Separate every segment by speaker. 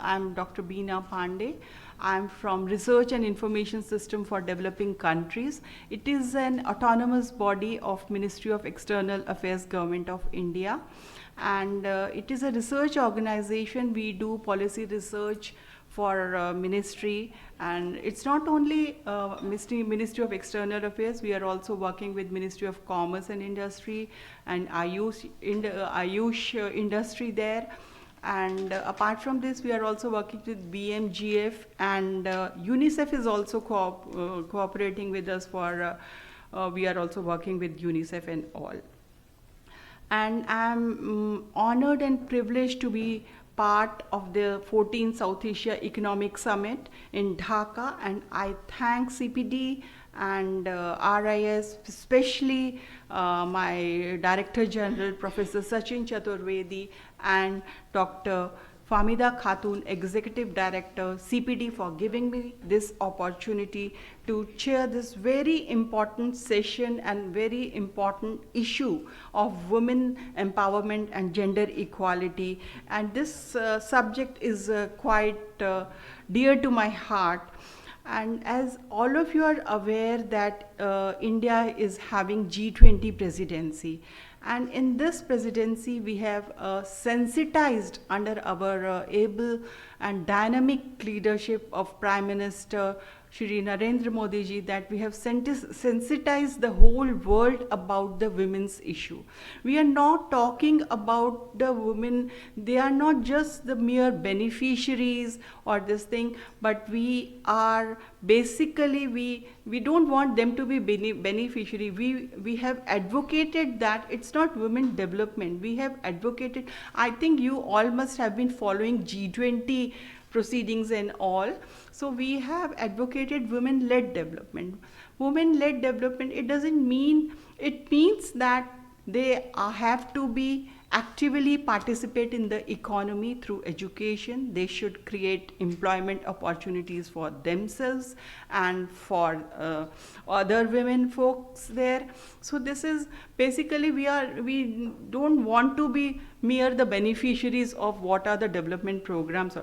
Speaker 1: I'm Dr. Beena Pandey. I'm from Research and Information System for Developing Countries. It is an autonomous body of Ministry of External Affairs, Government of India. And it is a research organization. We do policy research for ministry, and it's not only Ministry of External Affairs. We are also working with Ministry of Commerce and Industry and Ayush industry there. And apart from this, we are also working with BMGF, and UNICEF is also cooperating with us for we are also working with UNICEF and all. And I'm honored and privileged to be part of the 14th South Asia Economic Summit in Dhaka, and I thank CPD and RIS, especially my Director General, Professor Sachin Chaturvedi, and Dr. Famida Khatun, Executive Director, CPD, for giving me this opportunity to chair this very important session and very important issue of women empowerment and gender equality. And this subject is quite dear to my heart. And as all of you are aware that India is having G20 presidency, and in this presidency we have sensitized under our able and dynamic leadership of Prime Minister Shri Narendra Modi ji, that we have sensitized the whole world about the women's issue. We are not talking about the women, they are not just the mere beneficiaries or this thing, but we are basically, we don't want them to be beneficiary. We have advocated that it's not women development. We have advocated, I think you all must have been following G20 proceedings and all. So we have advocated women-led development. Women-led development, it doesn't mean, it means that they have to be actively participate in the economy through education. They should create employment opportunities for themselves and for other women folks there. So this is basically, we don't want to be mere the beneficiaries of what are the development programs.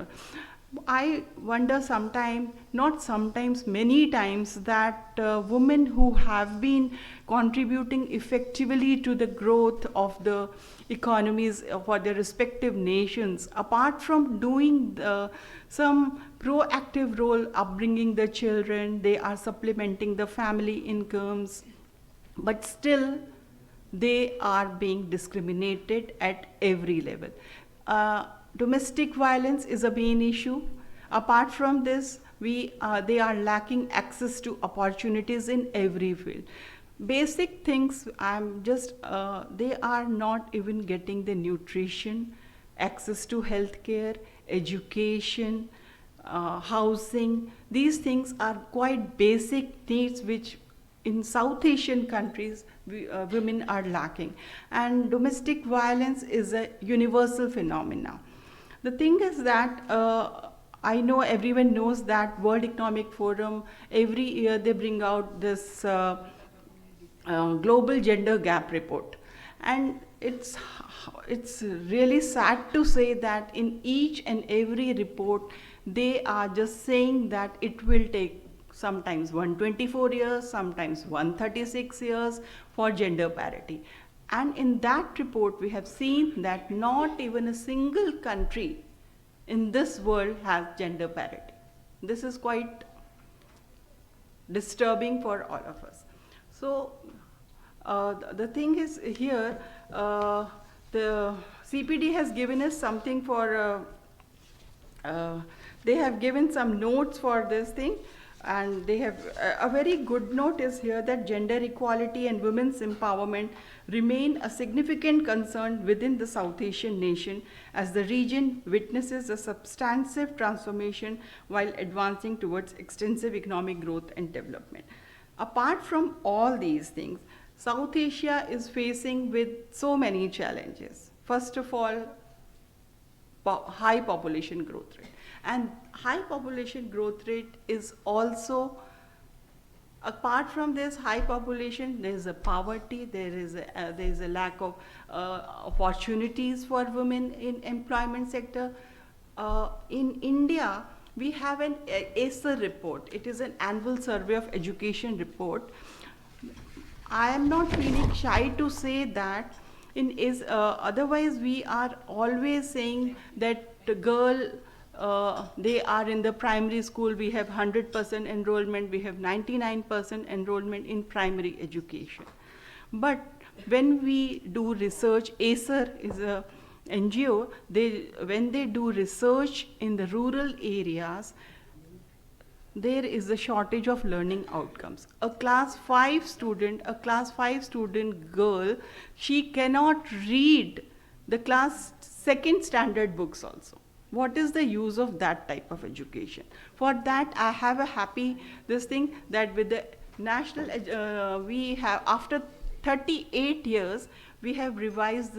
Speaker 1: I wonder sometimes, not sometimes, many times, that women who have been contributing effectively to the growth of the economies for their respective nations, apart from doing some proactive role upbringing the children, they are supplementing the family incomes, but still they are being discriminated at every level. Domestic violence is a main issue. Apart from this, they are lacking access to opportunities in every field. Basic things, they are not even getting the nutrition, access to healthcare, education, housing. These things are quite basic needs which in South Asian countries women are lacking. And domestic violence is a universal phenomenon. The thing is that I know everyone knows that World Economic Forum, every year they bring out this global gender gap report. And it's really sad to say that in each and every report, they are just saying that it will take sometimes 124 years, sometimes 136 years for gender parity. And in that report, we have seen that not even a single country in this world has gender parity. This is quite disturbing for all of us. So the thing is here, the CPD has given us something for, they have given some notes for this thing. And they have a very good note is here that gender equality and women's empowerment remain a significant concern within the South Asian nation as the region witnesses a substantive transformation while advancing towards extensive economic growth and development. Apart from all these things, South Asia is facing with so many challenges. First of all, high population growth rate. And high population growth rate is also, apart from this high population, there is a poverty, there is a lack of opportunities for women in employment sector. In India, we have an ACER report. It is an annual survey of education report. I am not feeling shy to say that otherwise we are always saying that the girl, they are in the primary school, we have 100% enrollment, we have 99% enrollment in primary education. But when we do research, ACER is a NGO, when they do research in the rural areas, there is a shortage of learning outcomes. A class 5 student girl, she cannot read the class 2nd standard books also. What is the use of that type of education? For that, I have a happy this thing that with the national, we have, after 38 years, we have revised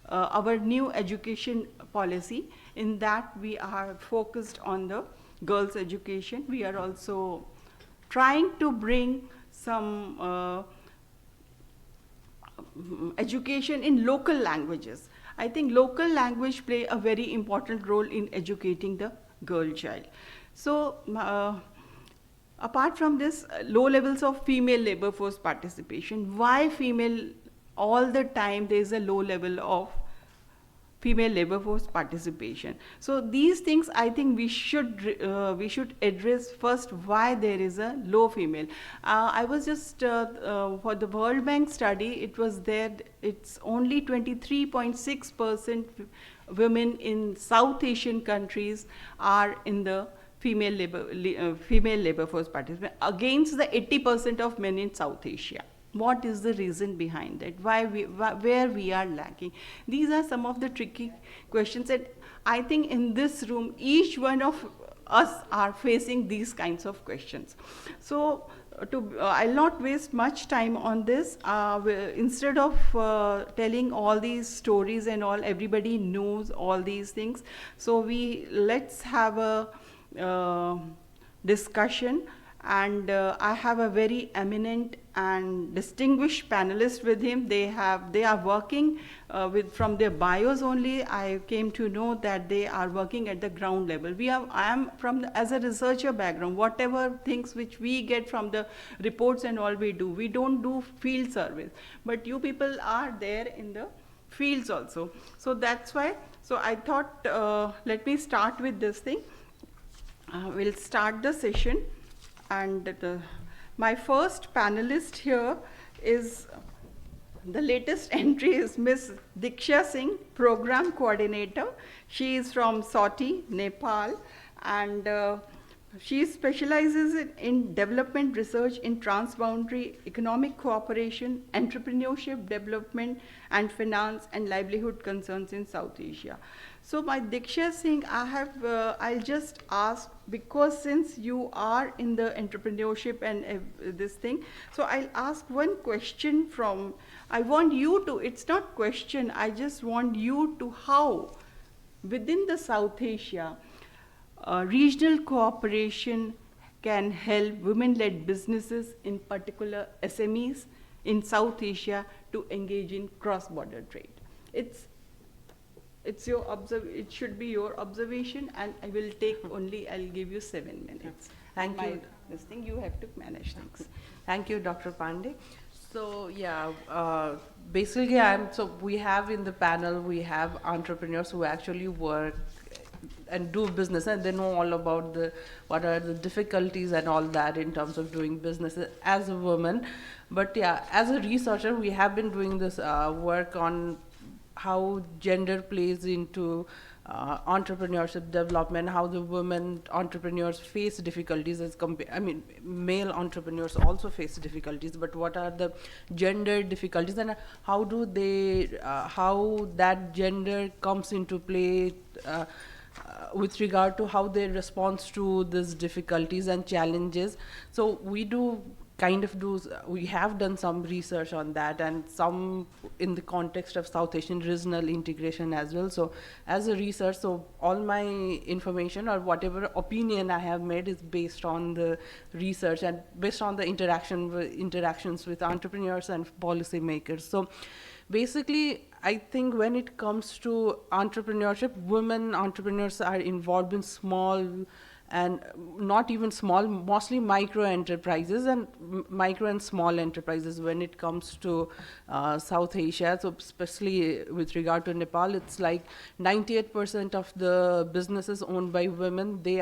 Speaker 1: our new education policy. In that, we are focused on the girls' education. We are also trying to bring some education in local languages. I think local language play a very important role in educating the girl child. So, apart from this, low levels of female labor force participation. Why female? All the time there is a low level of female labor force participation. So these things I think we should address first, why there is a low female. I was just for the World Bank study, it was there, it's only 23.6% women in South Asian countries are in the female labor force participation against the 80% of men in South Asia. What is the reason behind that? Where we are lacking? These are some of the tricky questions, and I think in this room, each one of us are facing these kinds of questions. So, I'll not waste much time on this. Instead of telling all these stories and all, everybody knows all these things. So let's have a discussion. And I have a very eminent and distinguished panelist with him. They are working from their bios only. I came to know that they are working at the ground level. I am as a researcher background. Whatever things which we get from the reports and all we do. We don't do field service, but you people are there in the fields also. So that's why. So I thought let me start with this thing. We'll start the session. And my first panelist here is, the latest entry is Ms. Diksha Singh, Program Coordinator. She is from Soti, Nepal, and she specializes in development research in transboundary economic cooperation, entrepreneurship development, and finance and livelihood concerns in South Asia. So my Diksha Singh, I'll just ask, because since you are in the entrepreneurship and this thing, so I'll ask one question I want you to, it's not question, I just want you to, how within the South Asia, regional cooperation can help women-led businesses, in particular SMEs in South Asia, to engage in cross-border trade. It should be your observation, and I will take I'll give you 7 minutes.
Speaker 2: Thank you.
Speaker 1: This thing, you have to manage things.
Speaker 2: Thank you, Dr. Pandey. So yeah, basically so we have in the panel, we have entrepreneurs who actually work and do business, and they know all about what are the difficulties and all that in terms of doing business as a woman. But yeah, as a researcher, we have been doing this work on how gender plays into entrepreneurship development, how the women entrepreneurs face difficulties male entrepreneurs also face difficulties, but what are the gender difficulties, and how do they, how that gender comes into play with regard to how they respond to these difficulties and challenges. So we have done some research on that, and some in the context of South Asian regional integration as well. So as a research, so all my information or whatever opinion I have made is based on the research and based on the interactions with entrepreneurs and policymakers. So basically, I think when it comes to entrepreneurship, women entrepreneurs are involved in small and not even small, mostly micro enterprises and micro and small enterprises when it comes to South Asia. So especially with regard to Nepal, it's like 98% of the businesses owned by women, they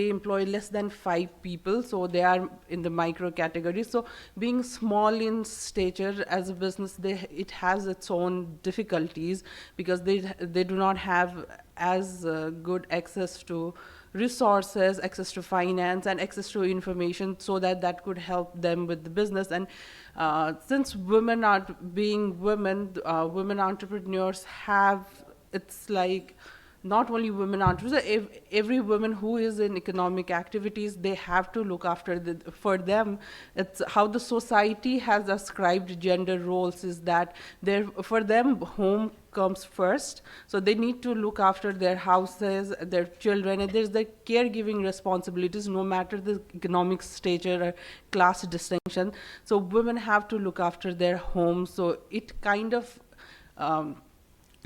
Speaker 2: employ less than 5 people, so they are in the micro category. So being small in stature as a business, it has its own difficulties because they do not have as good access to resources, access to finance, and access to information, so that could help them with the business. And since women are being women, women entrepreneurs have, it's like not only women entrepreneurs, every woman who is in economic activities, they have to look after for them. It's how the society has ascribed gender roles is that for them, home comes first. So they need to look after their houses, their children, and there's the caregiving responsibilities, no matter the economic stature or class distinction. So women have to look after their homes. So it kind of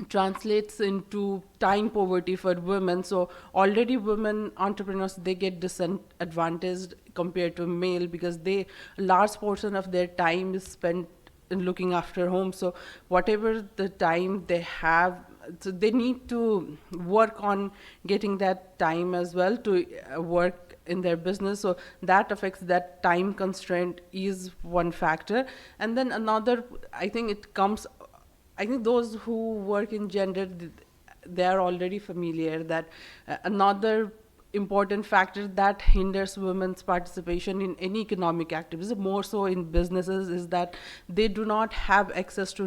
Speaker 2: translates into time poverty for women. So already women entrepreneurs, they get disadvantaged compared to male because a large portion of their time is spent in looking after home. So whatever the time they have, so they need to work on getting that time as well to work in their business. So that affects, that time constraint is one factor. And then another, I think those who work in gender, they are already familiar that another important factor that hinders women's participation in any economic activities, more so in businesses, is that they do not have access to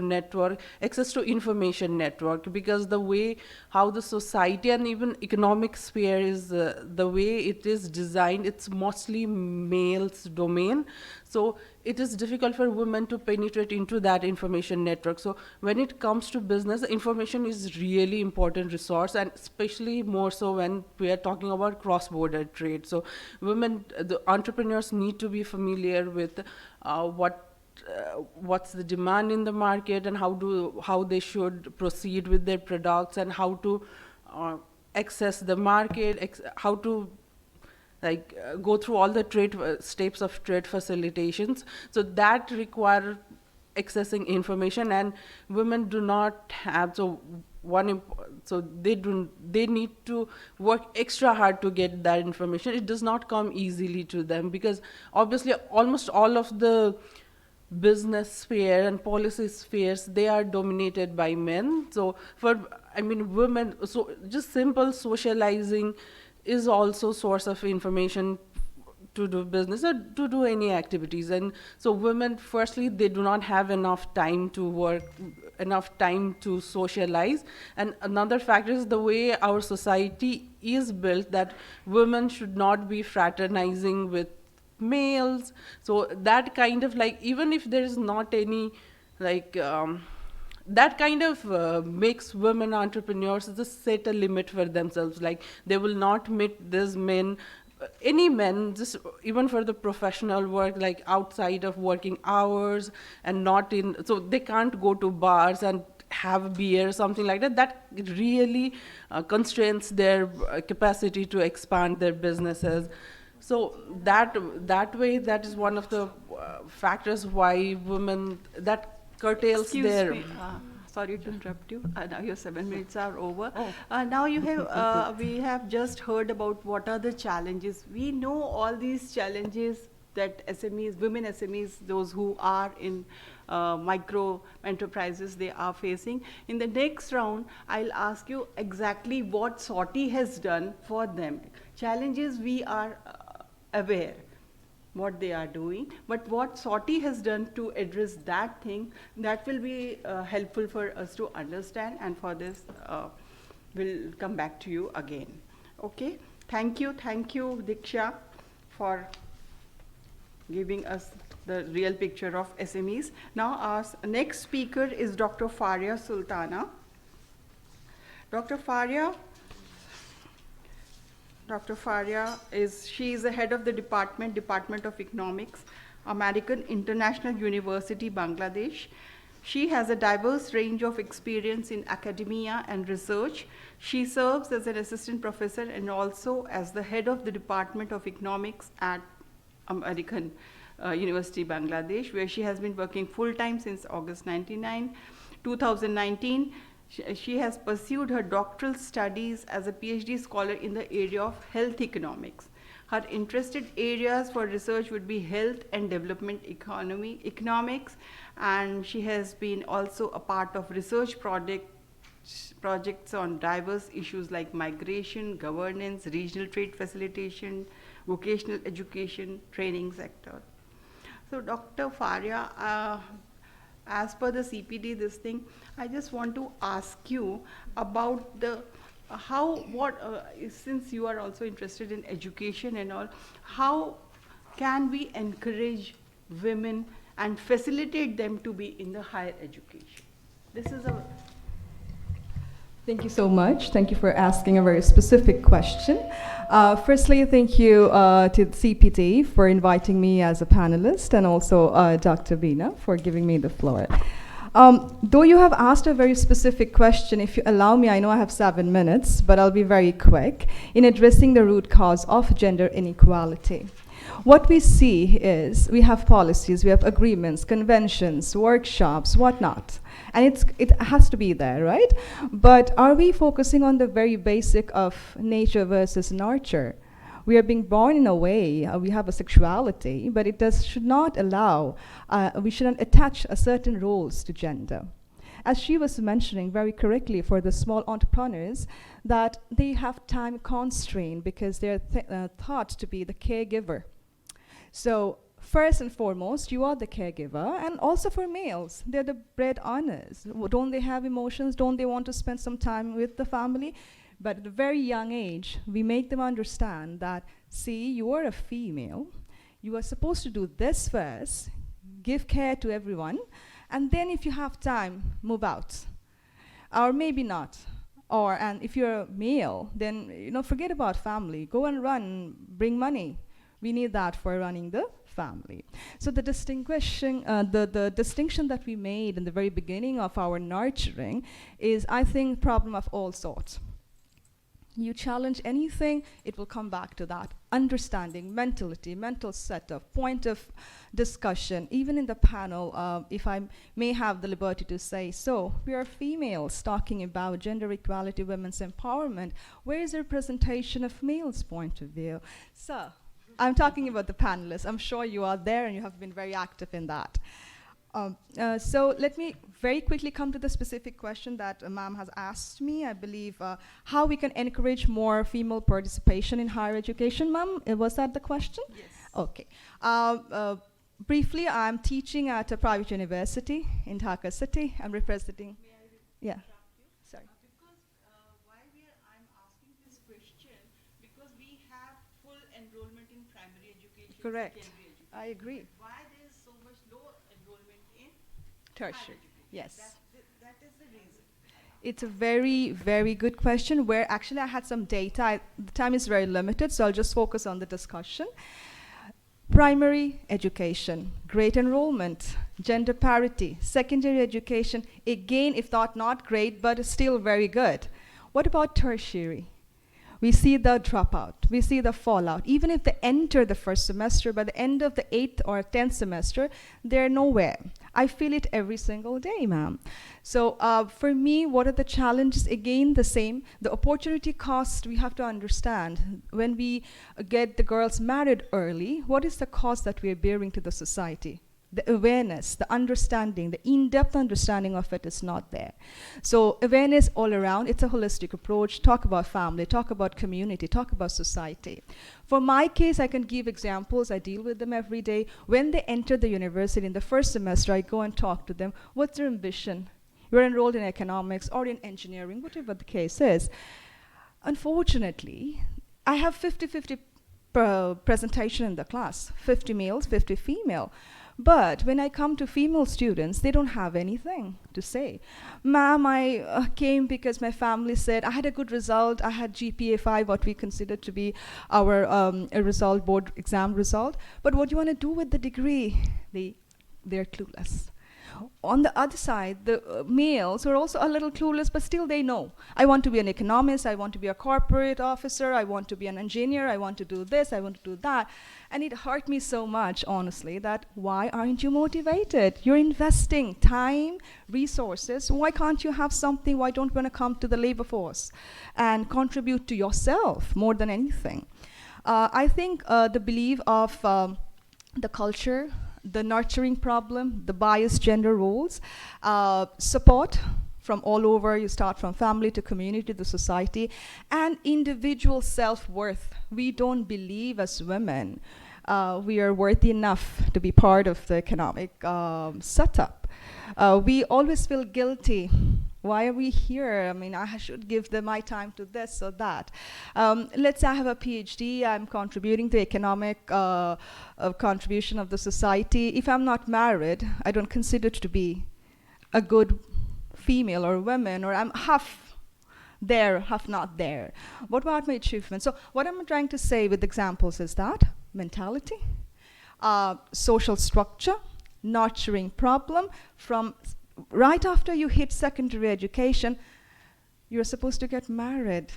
Speaker 2: information network, because the way how the society and even economic sphere is, the way it is designed, it's mostly male's domain. So it is difficult for women to penetrate into that information network. So when it comes to business, information is really important resource, and especially more so when we are talking about cross-border trade. So the entrepreneurs need to be familiar with what's the demand in the market, and how they should proceed with their products, and how to access the market, how to go through all the steps of trade facilitations. So that require accessing information, and women do not have. So they need to work extra hard to get that information. It does not come easily to them, because obviously almost all of the business sphere and policy spheres, they are dominated by men. So women, so just simple socializing is also source of information to do business or to do any activities. And so women, firstly, they do not have enough time to work, enough time to socialize. And another factor is the way our society is built, that women should not be fraternizing with males. So that kind of, even if there is not any that kind of makes women entrepreneurs just set a limit for themselves. Like, they will not meet these men, any men, just even for the professional work, like outside of working hours, and so they can't go to bars and have beer or something like that. That really constrains their capacity to expand their businesses. So that way, that is one of the factors why women, that curtails
Speaker 1: Excuse
Speaker 2: their.
Speaker 1: me. Sorry to interrupt you. Now your 7 minutes are over.
Speaker 2: Oh.
Speaker 1: Now we have just heard about what are the challenges. We know all these challenges that SMEs, women SMEs, those who are in micro enterprises, they are facing. In the next round, I'll ask you exactly what SAES has done for them. Challenges, we are aware what they are doing, but what SAES has done to address that thing, that will be helpful for us to understand, and for this we'll come back to you again. Okay, thank you Diksha for giving us the real picture of SMEs. Now our next speaker is Dr. Faria Sultana. Dr. Faria she is the head of the Department of Economics, American International University, Bangladesh. She has a diverse range of experience in academia and research. She serves as an assistant professor and also as the head of the Department of Economics at American University, Bangladesh, where she has been working full-time since August 2019. She has pursued her doctoral studies as a PhD scholar in the area of health economics. Her interested areas for research would be health and development economics, and she has been also a part of research projects on diverse issues like migration, governance, regional trade facilitation, vocational education, training sector. So Dr. Faria, as per the CPD, I just want to ask you about the since you are also interested in education and all, how can we encourage women and facilitate them to be in the higher education? This is a
Speaker 3: Thank you so much. Thank you for asking a very specific question. Firstly, thank you to the CPT for inviting me as a panelist, and also Dr. Veena for giving me the floor. Though you have asked a very specific question, if you allow me, I know I have 7 minutes, but I'll be very quick in addressing the root cause of gender inequality. What we see is we have policies, we have agreements, conventions, workshops, whatnot. And it has to be there, right? But are we focusing on the very basic of nature versus nurture? We are being born in a way, we have a sexuality, but should not allow, we shouldn't attach certain roles to gender. As she was mentioning very correctly for the small entrepreneurs, that they have time constraint because they're thought to be the caregiver. So first and foremost, you are the caregiver, and also for males, they're the bread earners. Don't they have emotions? Don't they want to spend some time with the family? But at a very young age, we make them understand that, see, you are a female, you are supposed to do this first, give care to everyone, and then if you have time, move out. Or maybe not. And if you're a male, then forget about family. Go and run, bring money. We need that for running the family. So the distinction that we made in the very beginning of our nurturing is, I think, problem of all sorts. You challenge anything, it will come back to that. Understanding, mentality, mental setup, point of discussion. Even in the panel, if I may have the liberty to say so, we are females talking about gender equality, women's empowerment. Where is the representation of males' point of view? So, I'm talking about the panelists. I'm sure you are there and you have been very active in that. So let me very quickly come to the specific question that ma'am has asked me. I believe how we can encourage more female participation in higher education, ma'am? Was that the question?
Speaker 1: yes.
Speaker 3: Okay. Briefly, I'm teaching at a private university in Dhaka City. I'm representing.
Speaker 1: May I
Speaker 3: Yeah.
Speaker 1: interrupt you?
Speaker 3: Sorry.
Speaker 1: Because why I'm asking this question, because we have full enrollment in primary education,
Speaker 3: Correct.
Speaker 1: secondary education.
Speaker 3: I agree.
Speaker 1: But why there is so much low enrollment in
Speaker 3: Tertiary.
Speaker 1: higher education?
Speaker 3: Yes.
Speaker 1: That is the reason.
Speaker 3: It's a very, very good question where actually I had some data. The time is very limited, so I'll just focus on the discussion. Primary education, great enrollment, gender parity, secondary education, again, if not great, but still very good. What about tertiary? We see the dropout, we see the fallout. Even if they enter the first semester, by the end of the 8th or 10th semester, they're nowhere. I feel it every single day, ma'am. So for me, what are the challenges? Again, the same. The opportunity cost, we have to understand. When we get the girls married early, what is the cost that we are bearing to the society? The awareness, the understanding, the in-depth understanding of it is not there. So awareness all around, it's a holistic approach. Talk about family, talk about community, talk about society. For my case, I can give examples. I deal with them every day. When they enter the university in the first semester, I go and talk to them. What's their ambition? You're enrolled in economics or in engineering, whatever the case is. Unfortunately, I have 50-50 presentation in the class, 50 males, 50 female. But when I come to female students, they don't have anything to say. Ma'am, I came because my family said I had a good result. I had GPA 5, what we consider to be our result, board exam result. But what do you want to do with the degree? They're clueless. On the other side, the males are also a little clueless, but still they know. I want to be an economist, I want to be a corporate officer, I want to be an engineer, I want to do this, I want to do that. And it hurt me so much, honestly, that why aren't you motivated? You're investing time, resources. Why can't you have something? Why don't you want to come to the labor force and contribute to yourself more than anything? I think the belief of the culture, the nurturing problem, the biased gender roles, support from all over. You start from family to community to society, and individual self-worth. We don't believe as women we are worthy enough to be part of the economic setup. We always feel guilty. Why are we here? I mean, I should give my time to this or that. Let's say I have a PhD, I'm contributing to economic contribution of the society. If I'm not married, I don't consider it to be a good female or woman, or I'm half there, half not there. What about my achievements? So what I'm trying to say with examples is that mentality, social structure, nurturing problem. From right after you hit secondary education, you're supposed to get married.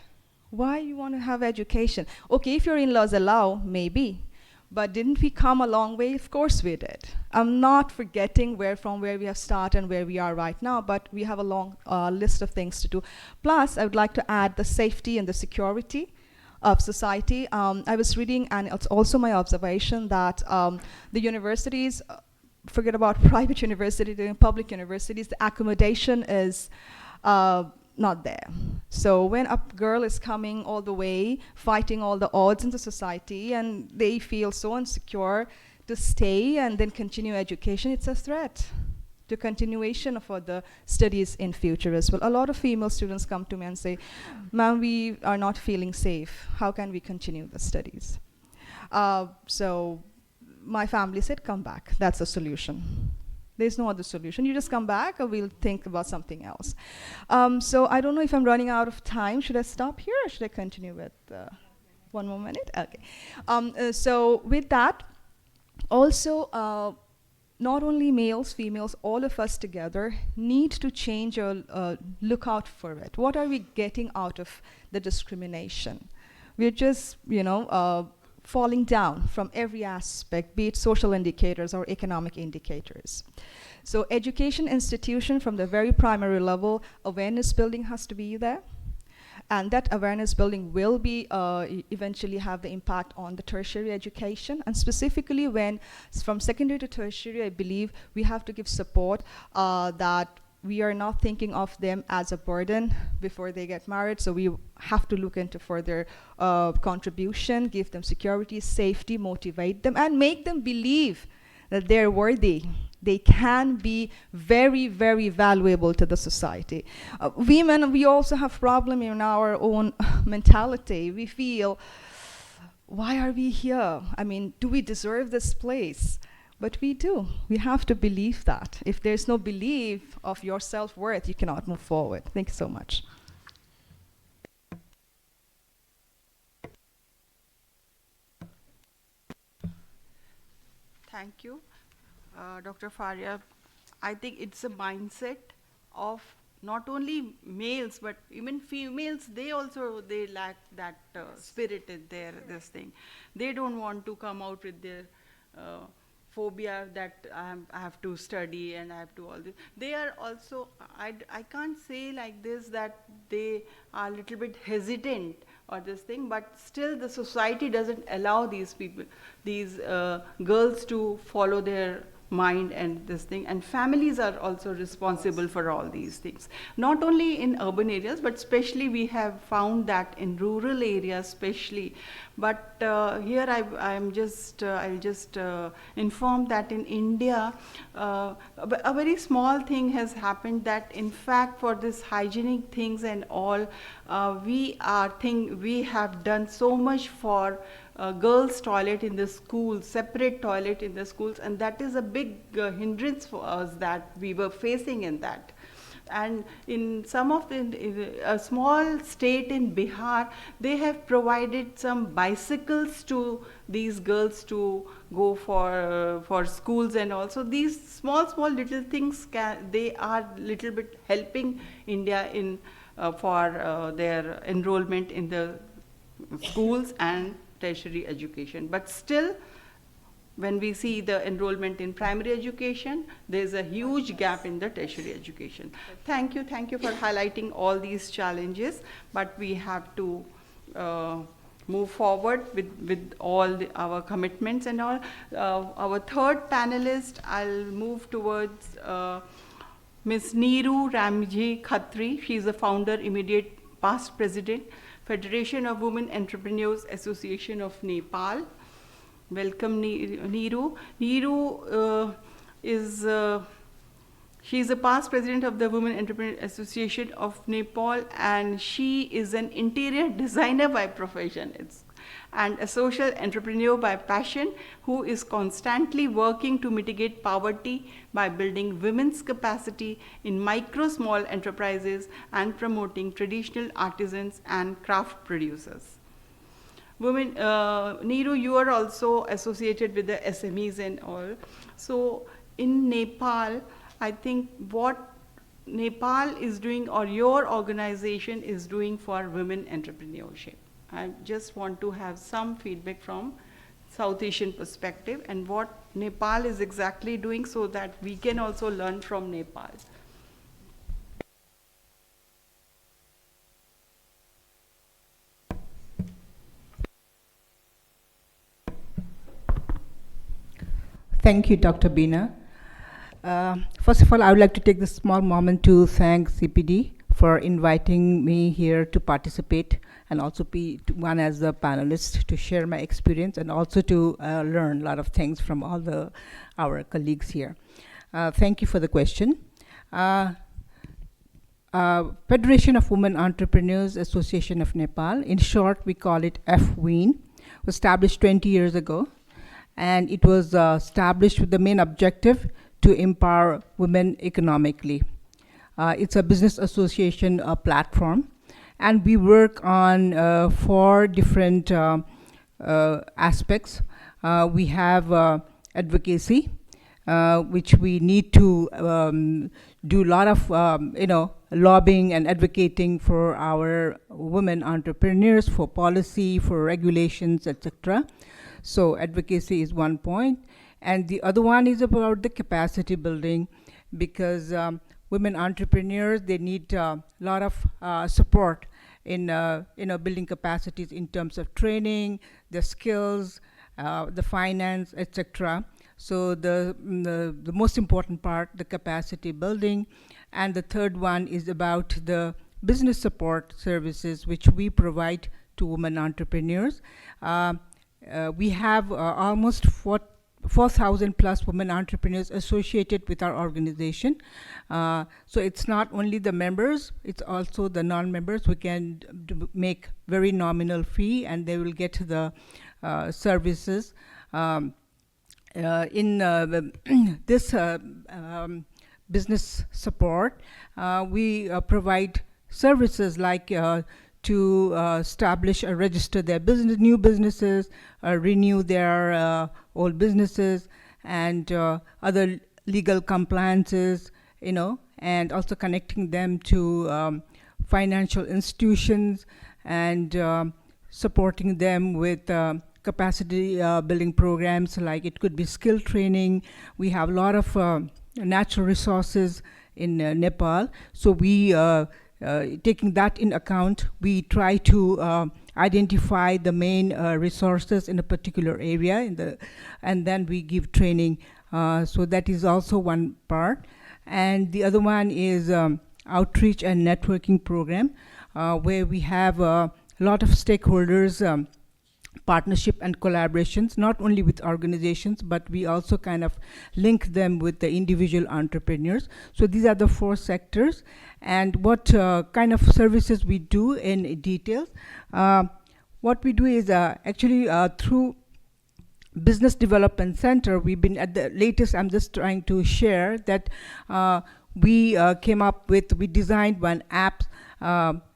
Speaker 3: Why you want to have education? Okay, if your in-laws allow, maybe. But didn't we come a long way? Of course we did. I'm not forgetting from where we have started and where we are right now, but we have a long list of things to do. Plus, I would like to add the safety and the security of society. I was reading, and it's also my observation, that the universities, forget about private universities, the public universities, the accommodation is not there. So when a girl is coming all the way, fighting all the odds in the society, and they feel so insecure to stay and then continue education, it's a threat to continuation for the studies in future as well. A lot of female students come to me and say, ma'am, we are not feeling safe. How can we continue the studies? So my family said, come back. That's the solution. There's no other solution. You just come back, or we'll think about something else. So I don't know if I'm running out of time. Should I stop here, or should I continue with one more minute? Okay. So with that, also, not only males, females, all of us together need to change or look out for it. What are we getting out of the discrimination? We're just, falling down from every aspect, be it social indicators or economic indicators. So education institution from the very primary level, awareness building has to be there. And that awareness building will be eventually have the impact on the tertiary education. And specifically when from secondary to tertiary, I believe we have to give support that we are not thinking of them as a burden before they get married. So we have to look into further contribution, give them security, safety, motivate them, and make them believe that they're worthy. They can be very, very valuable to the society. Women, we also have problem in our own mentality. We feel, why are we here? I mean, do we deserve this place? But we do. We have to believe that. If there's no belief of your self-worth, you cannot move forward. Thank you so much.
Speaker 1: Thank you, Dr. Faria. I think it's a mindset of not only males, but even females. They lack that spirit in this thing. They don't want to come out with their phobia that I have to study and I have to all this. They are also, I can't say like this that they are a little bit hesitant or this thing, but still the society doesn't allow these people, these girls to follow their mind and this thing, and families are also responsible for all these things. Not only in urban areas, but especially we have found that in rural areas especially. But here I'll just inform that in India, a very small thing has happened, that in fact for this hygienic things and all, we have done so much for girls' toilet in the schools, separate toilet in the schools, and that is a big hindrance for us that we were facing in that. And in some of a small state in Bihar, they have provided some bicycles to these girls to go for schools, and also these small little things they are little bit helping India in for their enrollment in the schools and tertiary education. But still, when we see the enrollment in primary education, there is a huge gap in the tertiary education. Thank you for highlighting all these challenges, but we have to move forward with all our commitments and all. Our third panelist, I'll move towards Ms. Neeru Ramji Khatri. She is the founder, immediate past president, Federation of Women Entrepreneurs Association of Nepal. Welcome, Neeru. Neeru she is a past president of the Women Entrepreneur Association of Nepal, and she is an interior designer by profession and a social entrepreneur by passion, who is constantly working to mitigate poverty by building women's capacity in micro small enterprises and promoting traditional artisans and craft producers. Women, Neeru, you are also associated with the SMEs and all. So in Nepal, I think what Nepal is doing, or your organization is doing for women entrepreneurship. I just want to have some feedback from South Asian perspective and what Nepal is exactly doing, so that we can also learn from Nepal.
Speaker 4: Thank you, Dr. Beena. First of all, I would like to take this small moment to thank CPD for inviting me here to participate, and also be one as a panelist to share my experience, and also to learn a lot of things from all our colleagues here. Thank you for the question. Federation of Women Entrepreneurs Association of Nepal, in short we call it FWEN, was established 20 years ago, and it was established with the main objective to empower women economically. It's a business association platform, and we work on 4 different aspects. We have advocacy, which we need to do a lot of lobbying and advocating for our women entrepreneurs, for policy, for regulations, etc. So advocacy is one point, and the other one is about the capacity building, because women entrepreneurs, they need a lot of support in building capacities in terms of training, the skills, the finance, etc. So the most important part, the capacity building, and the third one is about the business support services which we provide to women entrepreneurs. We have almost 4,000 plus women entrepreneurs associated with our organization. So it's not only the members, it's also the non-members who can make very nominal fee, and they will get the services. In this business support, we provide services like to establish or register their new businesses, renew their old businesses, and other legal compliances, and also connecting them to financial institutions, and supporting them with capacity building programs, like it could be skill training. We have a lot of natural resources in Nepal, so we taking that in account, we try to identify the main resources in a particular area, and then we give training. So that is also one part. And the other one is outreach and networking program, where we have a lot of stakeholders, partnership and collaborations, not only with organizations, but we also kind of link them with the individual entrepreneurs. So these are the 4 sectors. And what kind of services we do in details. What we do is actually through Business Development Center, we've been at the latest, I'm just trying to share that we designed one app.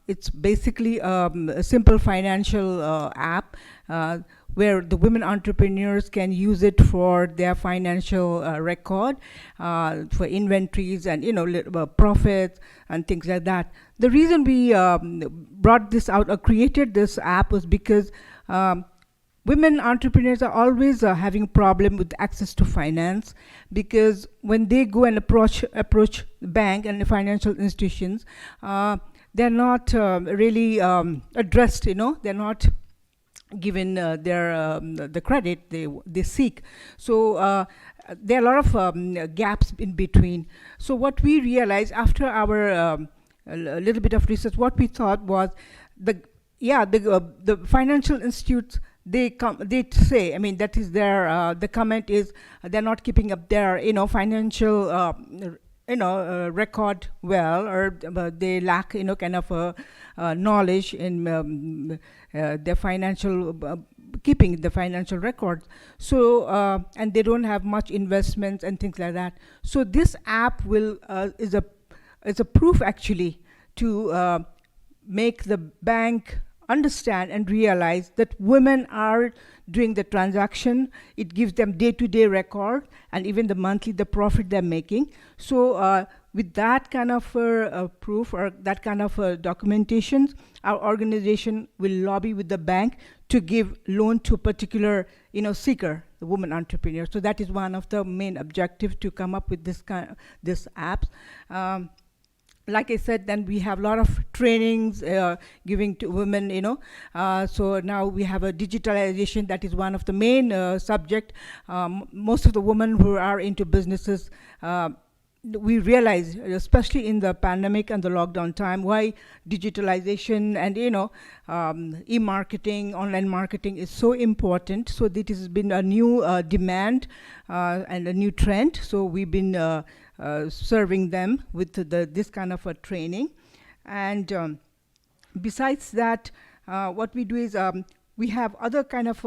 Speaker 4: It's basically a simple financial app where the women entrepreneurs can use it for their financial record, for inventories and profits and things like that. The reason we brought this out or created this app was because women entrepreneurs are always having a problem with access to finance, because when they go and approach the bank and the financial institutions, they're not really addressed. They're not given the credit they seek. So there are a lot of gaps in between. So what we realized after our a little bit of research, what we thought was the financial institutes, they say, that is their the comment is they're not keeping up their financial record well, or they lack kind of knowledge in their financial keeping the financial records. So and they don't have much investments and things like that. So this app is a proof actually to make the bank understand and realize that women are doing the transaction. It gives them day-to-day record and even the profit they're making. So with that kind of proof or that kind of documentation, our organization will lobby with the bank to give loan to a particular seeker, the woman entrepreneur. So that is one of the main objectives to come up with this app. Like I said, then we have a lot of trainings giving to women, so now we have a digitalization that is one of the main subject. Most of the women who are into businesses, we realize, especially in the pandemic and the lockdown time, why digitalization and e-marketing, online marketing is so important. So this has been a new demand and a new trend. So we've been serving them with this kind of a training. And besides that, what we do is we have other kind of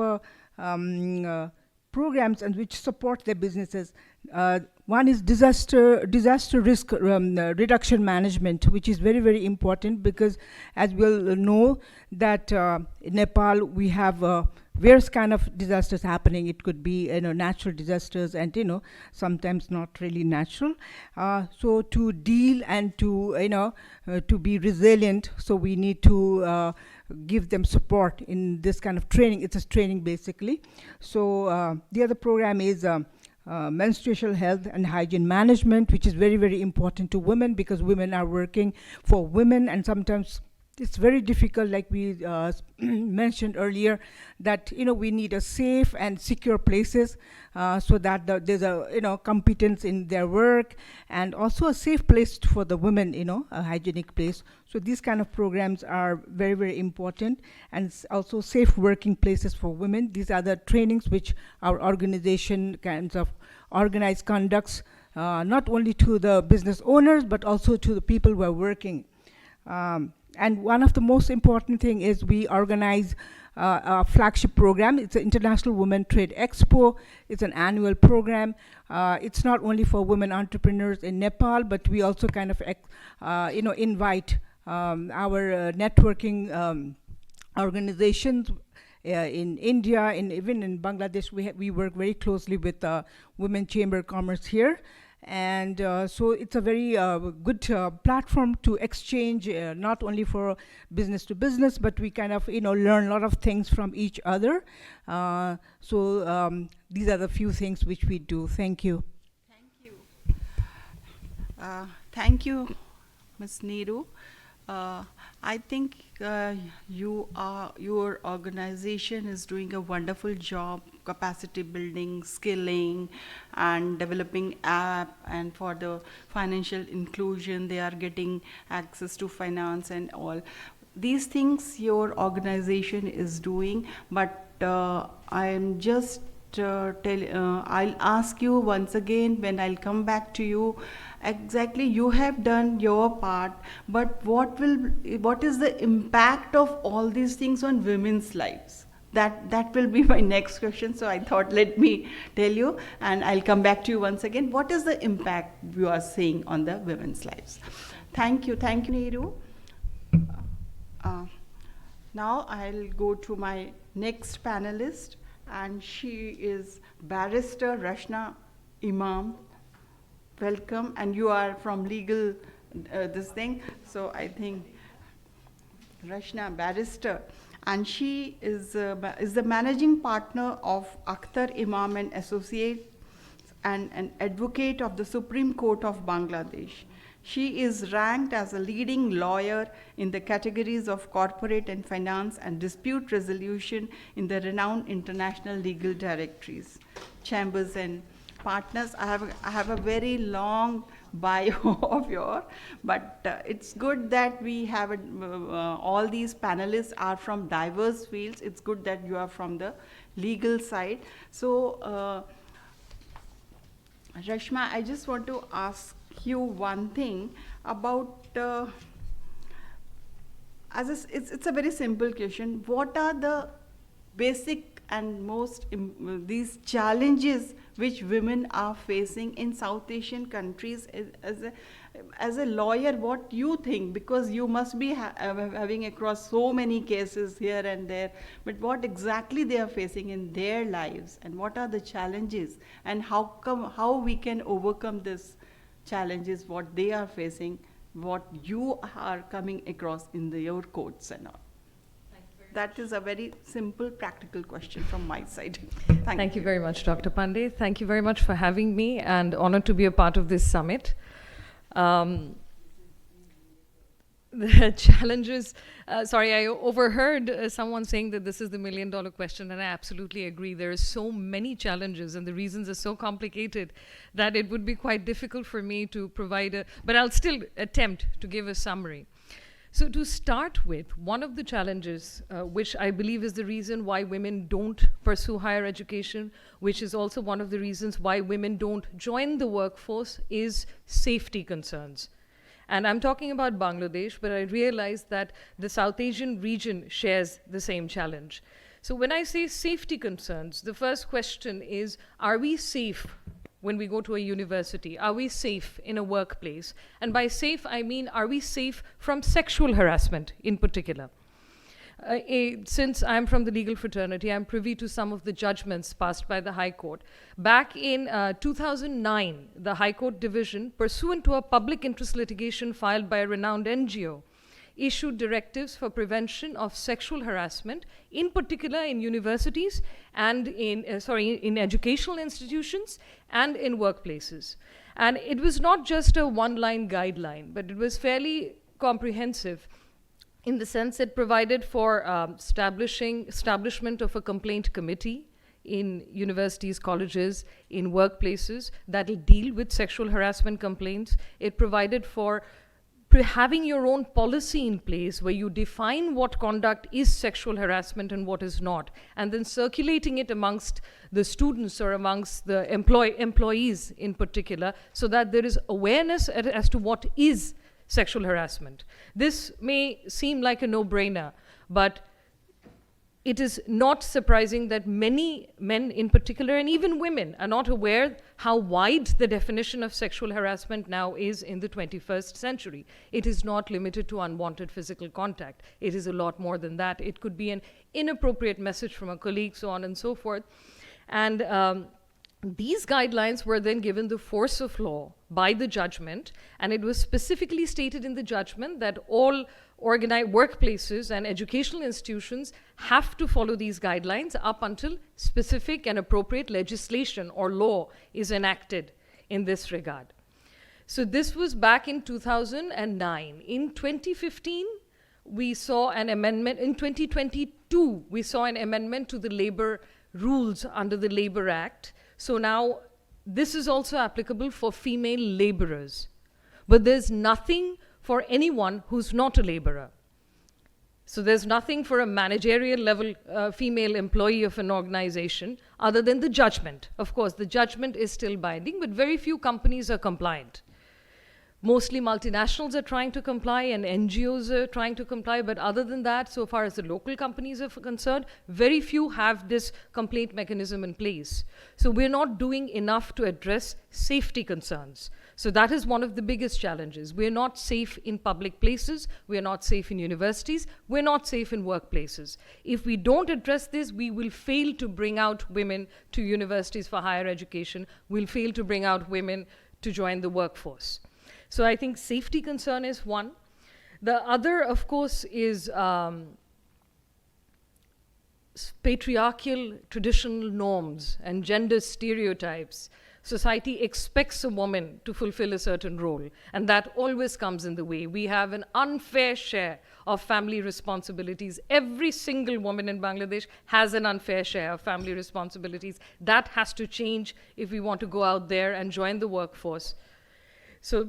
Speaker 4: programs and which support their businesses. One is disaster risk reduction management, which is very, very important, because as we all know that in Nepal we have various kind of disasters happening. It could be natural disasters and sometimes not really natural. So to deal and to be resilient, so we need to give them support in this kind of training. It's a training basically. So the other program is menstrual health and hygiene management, which is very, very important to women, because women are working for women, and sometimes it's very difficult, like we mentioned earlier, that we need a safe and secure places so that there's a competence in their work, and also a safe place for the women, a hygienic place. So these kind of programs are very, very important, and also safe working places for women. These are the trainings which our organization kinds of conducts, not only to the business owners but also to the people who are working. And one of the most important thing is we organize a flagship program. It's an International Women Trade Expo. It's an annual program. It's not only for women entrepreneurs in Nepal, but we also kind of invite our networking organizations in India, and even in Bangladesh. We work very closely with Women Chamber of Commerce here. And so it's a very good platform to exchange, not only for business to business, but we kind of learn a lot of things from each other. So these are the few things which we do. Thank you.
Speaker 1: Thank you, Ms. Neeru. I think your organization is doing a wonderful job, capacity building, skilling, and developing app, and for the financial inclusion, they are getting access to finance and all. These things your organization is doing, but I'm just I'll ask you once again when I'll come back to you. Exactly, you have done your part, but what is the impact of all these things on women's lives? that will be my next question. So I thought, let me tell you, and I'll come back to you once again. What is the impact you are seeing on the women's lives? Thank you, Neeru. Now I'll go to my next panelist, and she is Barrister Rashna Imam. Welcome, and you are from legal this thing. So I think Rashna, barrister, and she is the managing partner of Akhtar Imam and Associates and an advocate of the Supreme Court of Bangladesh. She is ranked as a leading lawyer in the categories of corporate and finance and dispute resolution in the renowned international legal directories, chambers and partners. I have a very long bio of yours, but it's good that we have all these panelists are from diverse fields. It's good that you are from the legal side. So, Rashma, I just want to ask you one thing about, it's a very simple question. What are the basic and most these challenges which women are facing in South Asian countries? As a lawyer, what you think, because you must be having across so many cases here and there, but what exactly they are facing in their lives, and what are the challenges, and how we can overcome this challenges, what they are facing, what you are coming across in your courts and all. That is a very simple, practical question from my side.
Speaker 5: Thank you very much, Dr. Pandey. Thank you very much for having me, and honored to be a part of this summit. The challenges, sorry, I overheard someone saying that this is the $1 million question, and I absolutely agree. There are so many challenges, and the reasons are so complicated that it would be quite difficult for me to provide but I'll still attempt to give a summary. So to start with, one of the challenges, which I believe is the reason why women don't pursue higher education, which is also one of the reasons why women don't join the workforce, is safety concerns. And I'm talking about Bangladesh, but I realize that the South Asian region shares the same challenge. So when I say safety concerns, the first question is, are we safe when we go to a university? Are we safe in a workplace? And by safe, I mean, are we safe from sexual harassment in particular? Since I'm from the legal fraternity, I'm privy to some of the judgments passed by the High Court. Back in 2009, the High Court division, pursuant to a public interest litigation filed by a renowned NGO, issued directives for prevention of sexual harassment, in particular in universities and in educational institutions and in workplaces. And it was not just a one-line guideline, but it was fairly comprehensive, in the sense it provided for establishment of a complaint committee in universities, colleges, in workplaces that will deal with sexual harassment complaints. It provided for having your own policy in place where you define what conduct is sexual harassment and what is not, and then circulating it amongst the students or amongst the employees in particular, so that there is awareness as to what is sexual harassment. This may seem like a no-brainer, but it is not surprising that many men in particular, and even women, are not aware how wide the definition of sexual harassment now is in the 21st century. It is not limited to unwanted physical contact. It is a lot more than that. It could be an inappropriate message from a colleague, so on and so forth. And these guidelines were then given the force of law by the judgment, and it was specifically stated in the judgment that all organized workplaces and educational institutions have to follow these guidelines up until specific and appropriate legislation or law is enacted in this regard. So this was back in 2009. In 2015, we saw an amendment. In 2022, we saw an amendment to the labor rules under the Labor Act. So now this is also applicable for female laborers. But there's nothing for anyone who's not a laborer. So there's nothing for a managerial level female employee of an organization other than the judgment. Of course, the judgment is still binding, but very few companies are compliant. Mostly multinationals are trying to comply and NGOs are trying to comply, but other than that, so far as the local companies are concerned, very few have this complaint mechanism in place. So we're not doing enough to address safety concerns. So that is one of the biggest challenges. We're not safe in public places, we're not safe in universities, we're not safe in workplaces. If we don't address this, we will fail to bring out women to universities for higher education, we'll fail to bring out women to join the workforce. So I think safety concern is one. The other, of course, is patriarchal traditional norms and gender stereotypes. Society expects a woman to fulfill a certain role, and that always comes in the way. We have an unfair share of family responsibilities. Every single woman in Bangladesh has an unfair share of family responsibilities. That has to change if we want to go out there and join the workforce. So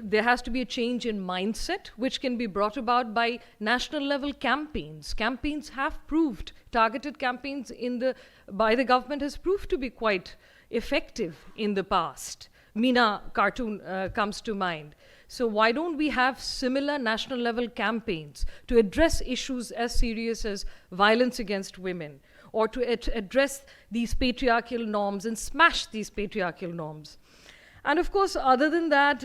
Speaker 5: there has to be a change in mindset, which can be brought about by national level campaigns. Campaigns have proved, targeted campaigns by the government has proved to be quite effective in the past. Meena cartoon comes to mind. So why don't we have similar national level campaigns to address issues as serious as violence against women, or to address these patriarchal norms and smash these patriarchal norms? And of course, other than that,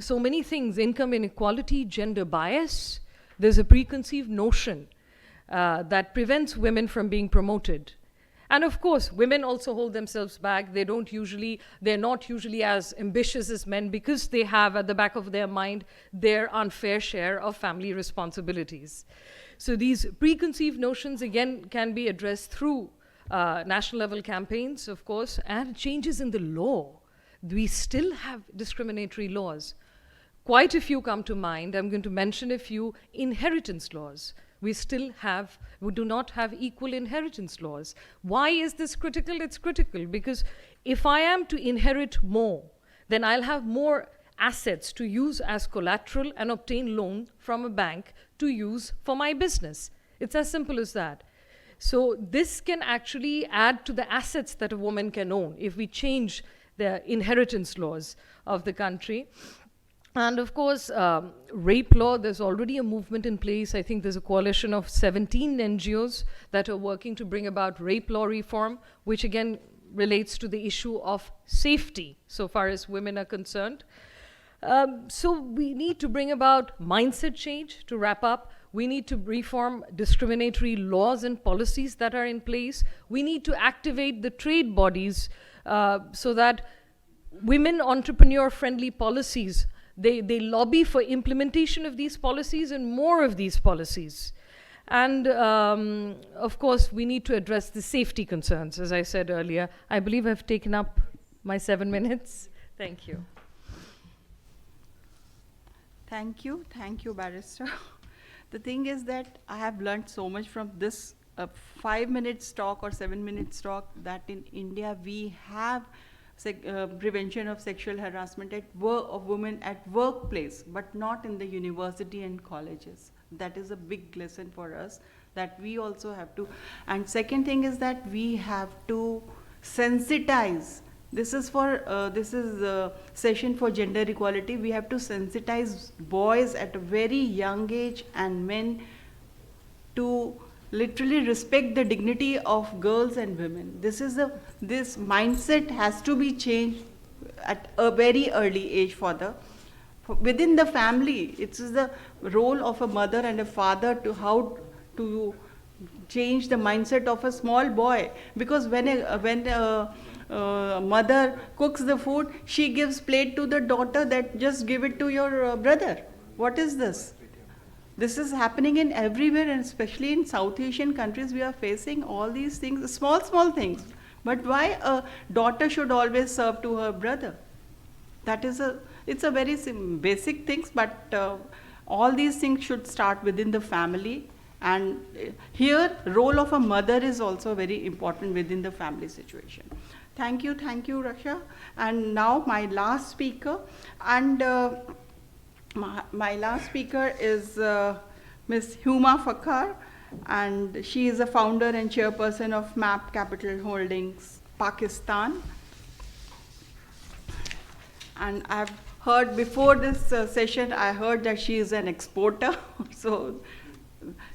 Speaker 5: so many things: income inequality, gender bias. There's a preconceived notion that prevents women from being promoted. And of course, women also hold themselves back. They're not usually as ambitious as men because they have at the back of their mind their unfair share of family responsibilities. So these preconceived notions, again, can be addressed through national level campaigns, of course, and changes in the law. We still have discriminatory laws. Quite a few come to mind. I'm going to mention a few. Inheritance laws. We do not have equal inheritance laws. Why is this critical? It's critical because if I am to inherit more, then I'll have more assets to use as collateral and obtain loan from a bank to use for my business. It's as simple as that. So this can actually add to the assets that a woman can own if we change the inheritance laws of the country. And of course, rape law, there's already a movement in place. I think there's a coalition of 17 NGOs that are working to bring about rape law reform, which again relates to the issue of safety so far as women are concerned. So we need to bring about mindset change. To wrap up, we need to reform discriminatory laws and policies that are in place. We need to activate the trade bodies so that women entrepreneur-friendly policies, they lobby for implementation of these policies and more of these policies. And of course, we need to address the safety concerns, as I said earlier. I believe I've taken up my 7 minutes. Thank you.
Speaker 1: Thank you, Barrister. The thing is that I have learned so much from this 5-minute talk or 7-minute talk, that in India we have prevention of sexual harassment of women at workplace, but not in the university and colleges. That is a big lesson for us that we also have to. And second thing is that we have to sensitize. This is a session for gender equality. We have to sensitize boys at a very young age and men to literally respect the dignity of girls and women. This mindset has to be changed at a very early age within the family. It is the role of a mother and a father to how to change the mindset of a small boy, because when a mother cooks the food, she gives plate to the daughter that just give it to your brother. What is this? This is happening in everywhere, and especially in South Asian countries, we are facing all these things, small things. But why a daughter should always serve to her brother? It's a very basic things, but all these things should start within the family. And here, role of a mother is also very important within the family situation. Thank you, Raksha. And now my last speaker, and my last speaker is Ms. Huma Fakhar, and she is a founder and chairperson of MAP Capital Holdings, Pakistan. And I've heard before this session, I heard that she is an exporter. So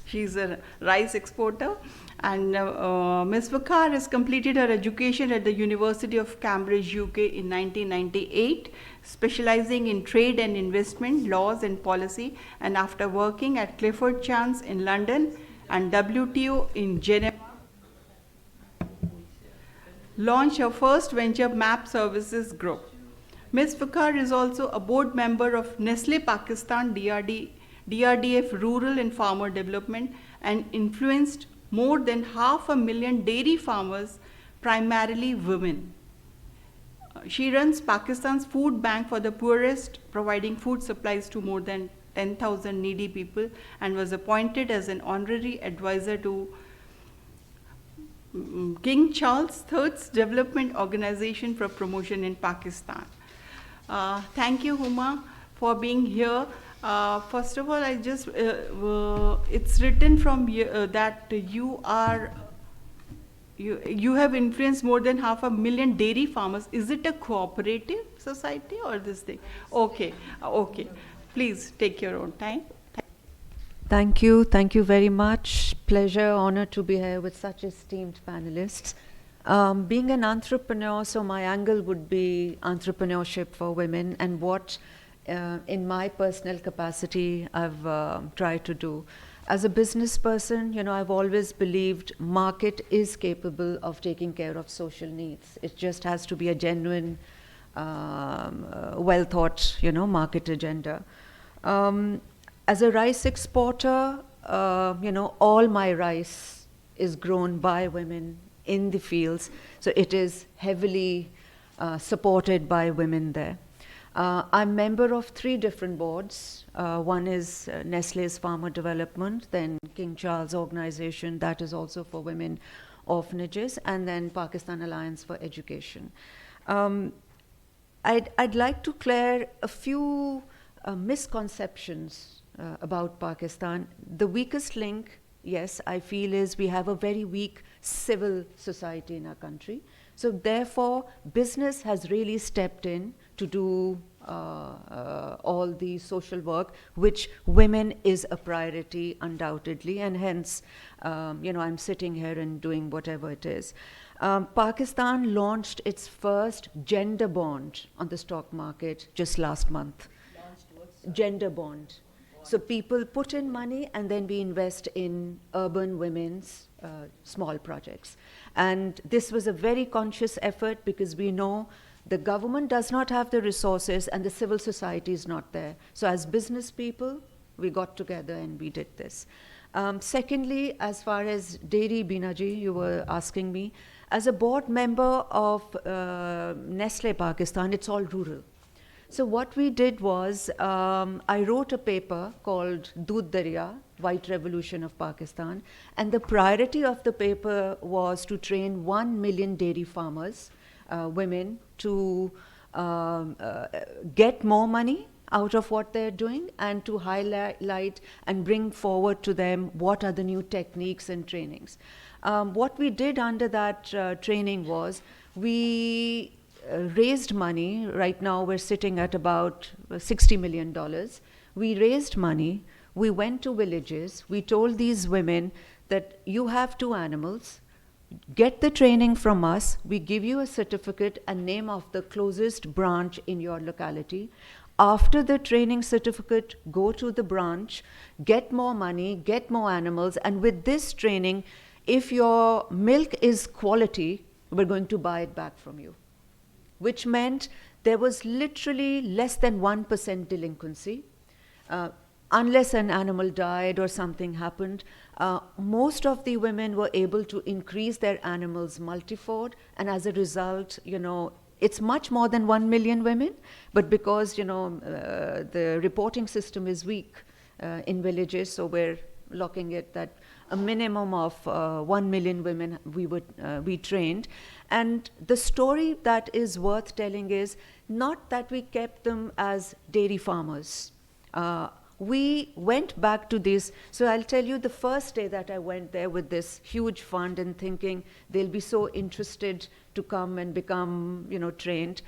Speaker 1: she's a rice exporter. And Ms. Vakar has completed her education at the University of Cambridge, UK in 1998, specializing in trade and investment, laws and policy, and after working at Clifford Chance in London and WTO in Geneva, launched her first venture, Map Services Group. Ms. Vakar is also a board member of Nestle Pakistan DRDF Rural and Farmer Development, and influenced more than 500,000 dairy farmers, primarily women. She runs Pakistan's food bank for the poorest, providing food supplies to more than 10,000 needy people, and was appointed as an honorary advisor to King Charles III's development organization for promotion in Pakistan. Thank you, Huma, for being here. First of all, I just, it's written from that you have influenced more than 500,000 dairy farmers. Is it a cooperative society or this thing? Okay, okay. Please take your own time.
Speaker 6: Thank you very much. Pleasure, honor to be here with such esteemed panelists. Being an entrepreneur, so my angle would be entrepreneurship for women, and what in my personal capacity I've tried to do. As a business person, you know, I've always believed market is capable of taking care of social needs. It just has to be a genuine, well thought, you know, market agenda. As a rice exporter, you know, all my rice is grown by women in the fields, so it is heavily supported by women there. I'm member of 3 different boards. One is Nestle's Farmer Development, then King Charles Organization, that is also for women orphanages, and then Pakistan Alliance for Education. I'd like to clear a few misconceptions about Pakistan. The weakest link, yes, I feel, is we have a very weak civil society in our country. So therefore, business has really stepped in to do all the social work, which women is a priority undoubtedly, and hence, you know, I'm sitting here and doing whatever it is. Pakistan launched its first gender bond on the stock market just last month. Gender bond. So people put in money and then we invest in urban women's small projects. And this was a very conscious effort because we know the government does not have the resources and the civil society is not there. So as business people, we got together and we did this. Secondly, as far as dairy, Binaji, you were asking me, as a board member of Nestle Pakistan, it's all rural. So what we did was, I wrote a paper called Doodh Darya, White Revolution of Pakistan, and the priority of the paper was to train 1 million dairy farmers, women, to get more money out of what they're doing and to highlight and bring forward to them what are the new techniques and trainings. What we did under that training was we raised money. Right now we're sitting at about $60 million. We raised money, we went to villages, we told these women that you have 2 animals, get the training from us, we give you a certificate and name of the closest branch in your locality. After the training certificate, go to the branch, get more money, get more animals, and with this training, if your milk is quality, we're going to buy it back from you. Which meant there was literally less than 1% delinquency. Unless an animal died or something happened, most of the women were able to increase their animals multifold, and as a result, you know, it's much more than 1 million women, but because, you know, the reporting system is weak in villages, so we're looking at that a minimum of 1 million women we trained. And the story that is worth telling is not that we kept them as dairy farmers. We went back to this. So I'll tell you, the first day that I went there with this huge fund and thinking they'll be so interested to come and become, you know, trained,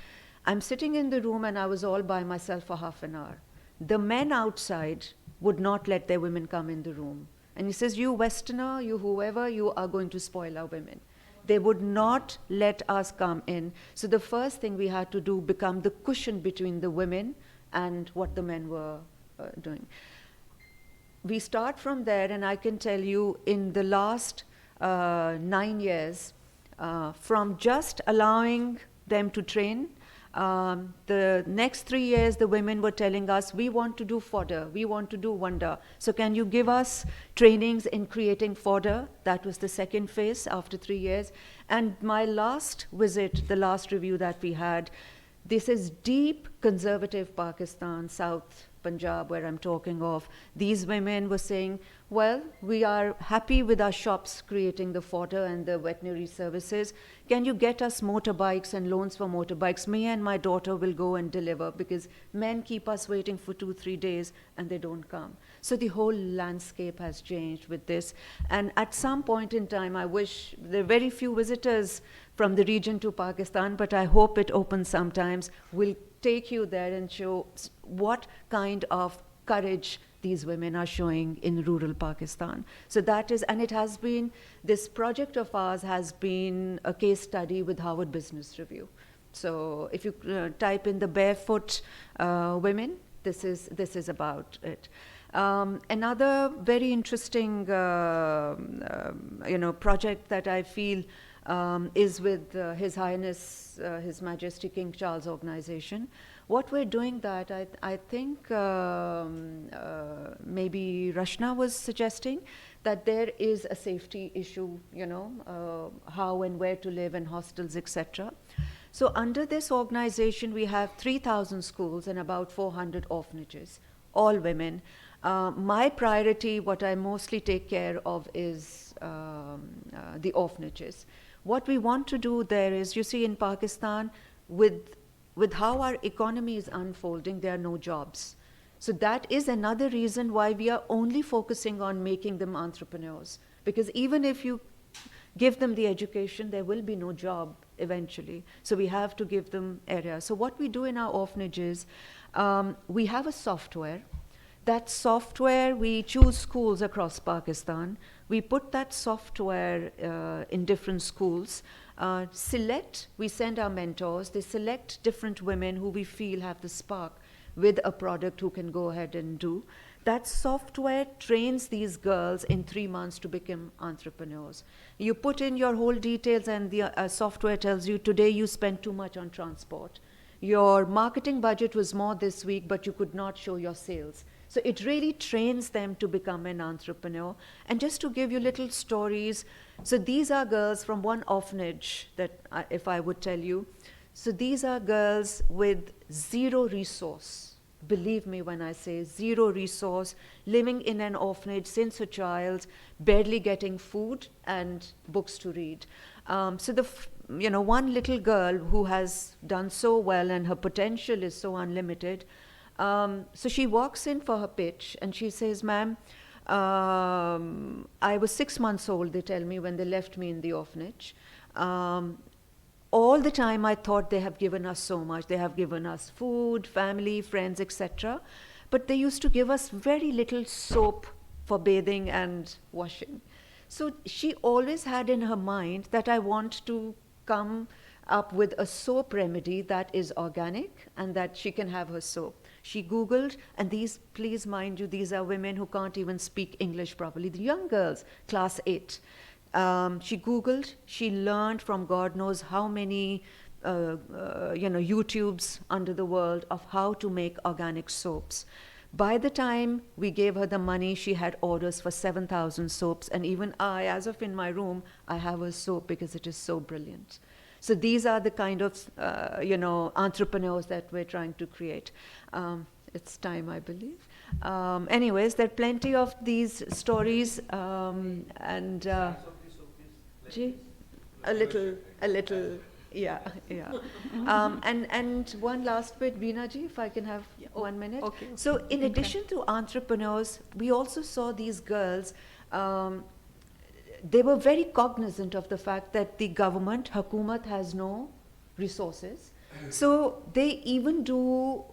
Speaker 6: I'm sitting in the room and I was all by myself for half an hour. The men outside would not let their women come in the room. And he says, you Westerner, you whoever, you are going to spoil our women. They would not let us come in. So the first thing we had to do become the cushion between the women and what the men were doing. We start from there, and I can tell you in the last 9 years, from just allowing them to train, the next 3 years, the women were telling us, we want to do fodder, we want to do wonder. So can you give us trainings in creating fodder? That was the second phase after 3 years. And my last visit, the last review that we had, this is deep conservative Pakistan, South Punjab, where I'm talking of. These women were saying, well, we are happy with our shops creating the fodder and the veterinary services. Can you get us motorbikes and loans for motorbikes? Me and my daughter will go and deliver, because men keep us waiting for 2-3 days and they don't come. So the whole landscape has changed with this. And at some point in time, I wish there are very few visitors from the region to Pakistan, but I hope it opens sometimes. We'll take you there and show what kind of courage these women are showing in rural Pakistan. So that is, and it has been, this project of ours has been a case study with Harvard Business Review. So if you type in the barefoot women, this is about it. Another very interesting project that I feel is with His Highness, His Majesty King Charles Organization. What we're doing that, I think maybe Rashna was suggesting that there is a safety issue, how and where to live in hostels, etc. So under this organization, we have 3,000 schools and about 400 orphanages, all women. My priority, what I mostly take care of, is the orphanages. What we want to do there is, you see, in Pakistan, with how our economy is unfolding, there are no jobs. So that is another reason why we are only focusing on making them entrepreneurs. Because even if you give them the education, there will be no job eventually. So we have to give them areas. So what we do in our orphanages, we have a software. That software, we choose schools across Pakistan. We put that software in different schools. We send our mentors, they select different women who we feel have the spark with a product who can go ahead and do. That software trains these girls in 3 months to become entrepreneurs. You put in your whole details and the software tells you, today you spent too much on transport. Your marketing budget was more this week, but you could not show your sales. So it really trains them to become an entrepreneur. And just to give you little stories, so these are girls from one orphanage that, if I would tell you, so these are girls with zero resource. Believe me when I say zero resource, living in an orphanage since a child, barely getting food and books to read. So one little girl who has done so well and her potential is so unlimited. So she walks in for her pitch and she says, ma'am, I was 6 months old, they tell me, when they left me in the orphanage. All the time I thought they have given us so much. They have given us food, family, friends, etc. But they used to give us very little soap for bathing and washing. So she always had in her mind that I want to come up with a soap remedy that is organic and that she can have her soap. She Googled, and these, please mind you, these are women who can't even speak English properly. The young girls, class 8. She Googled, she learned from God knows how many YouTubes under the world of how to make organic soaps. By the time we gave her the money, she had orders for 7,000 soaps. And even I, as of in my room, I have a soap because it is so brilliant. So these are the kind of, entrepreneurs that we're trying to create. It's time, I believe. Anyways, there are plenty of these stories, and a little, yeah. And one last bit, Veena ji, if I can have 1 minute.
Speaker 1: Okay.
Speaker 6: So in addition to entrepreneurs, we also saw these girls. They were very cognizant of the fact that the government, Hukumat, has no resources. So they even do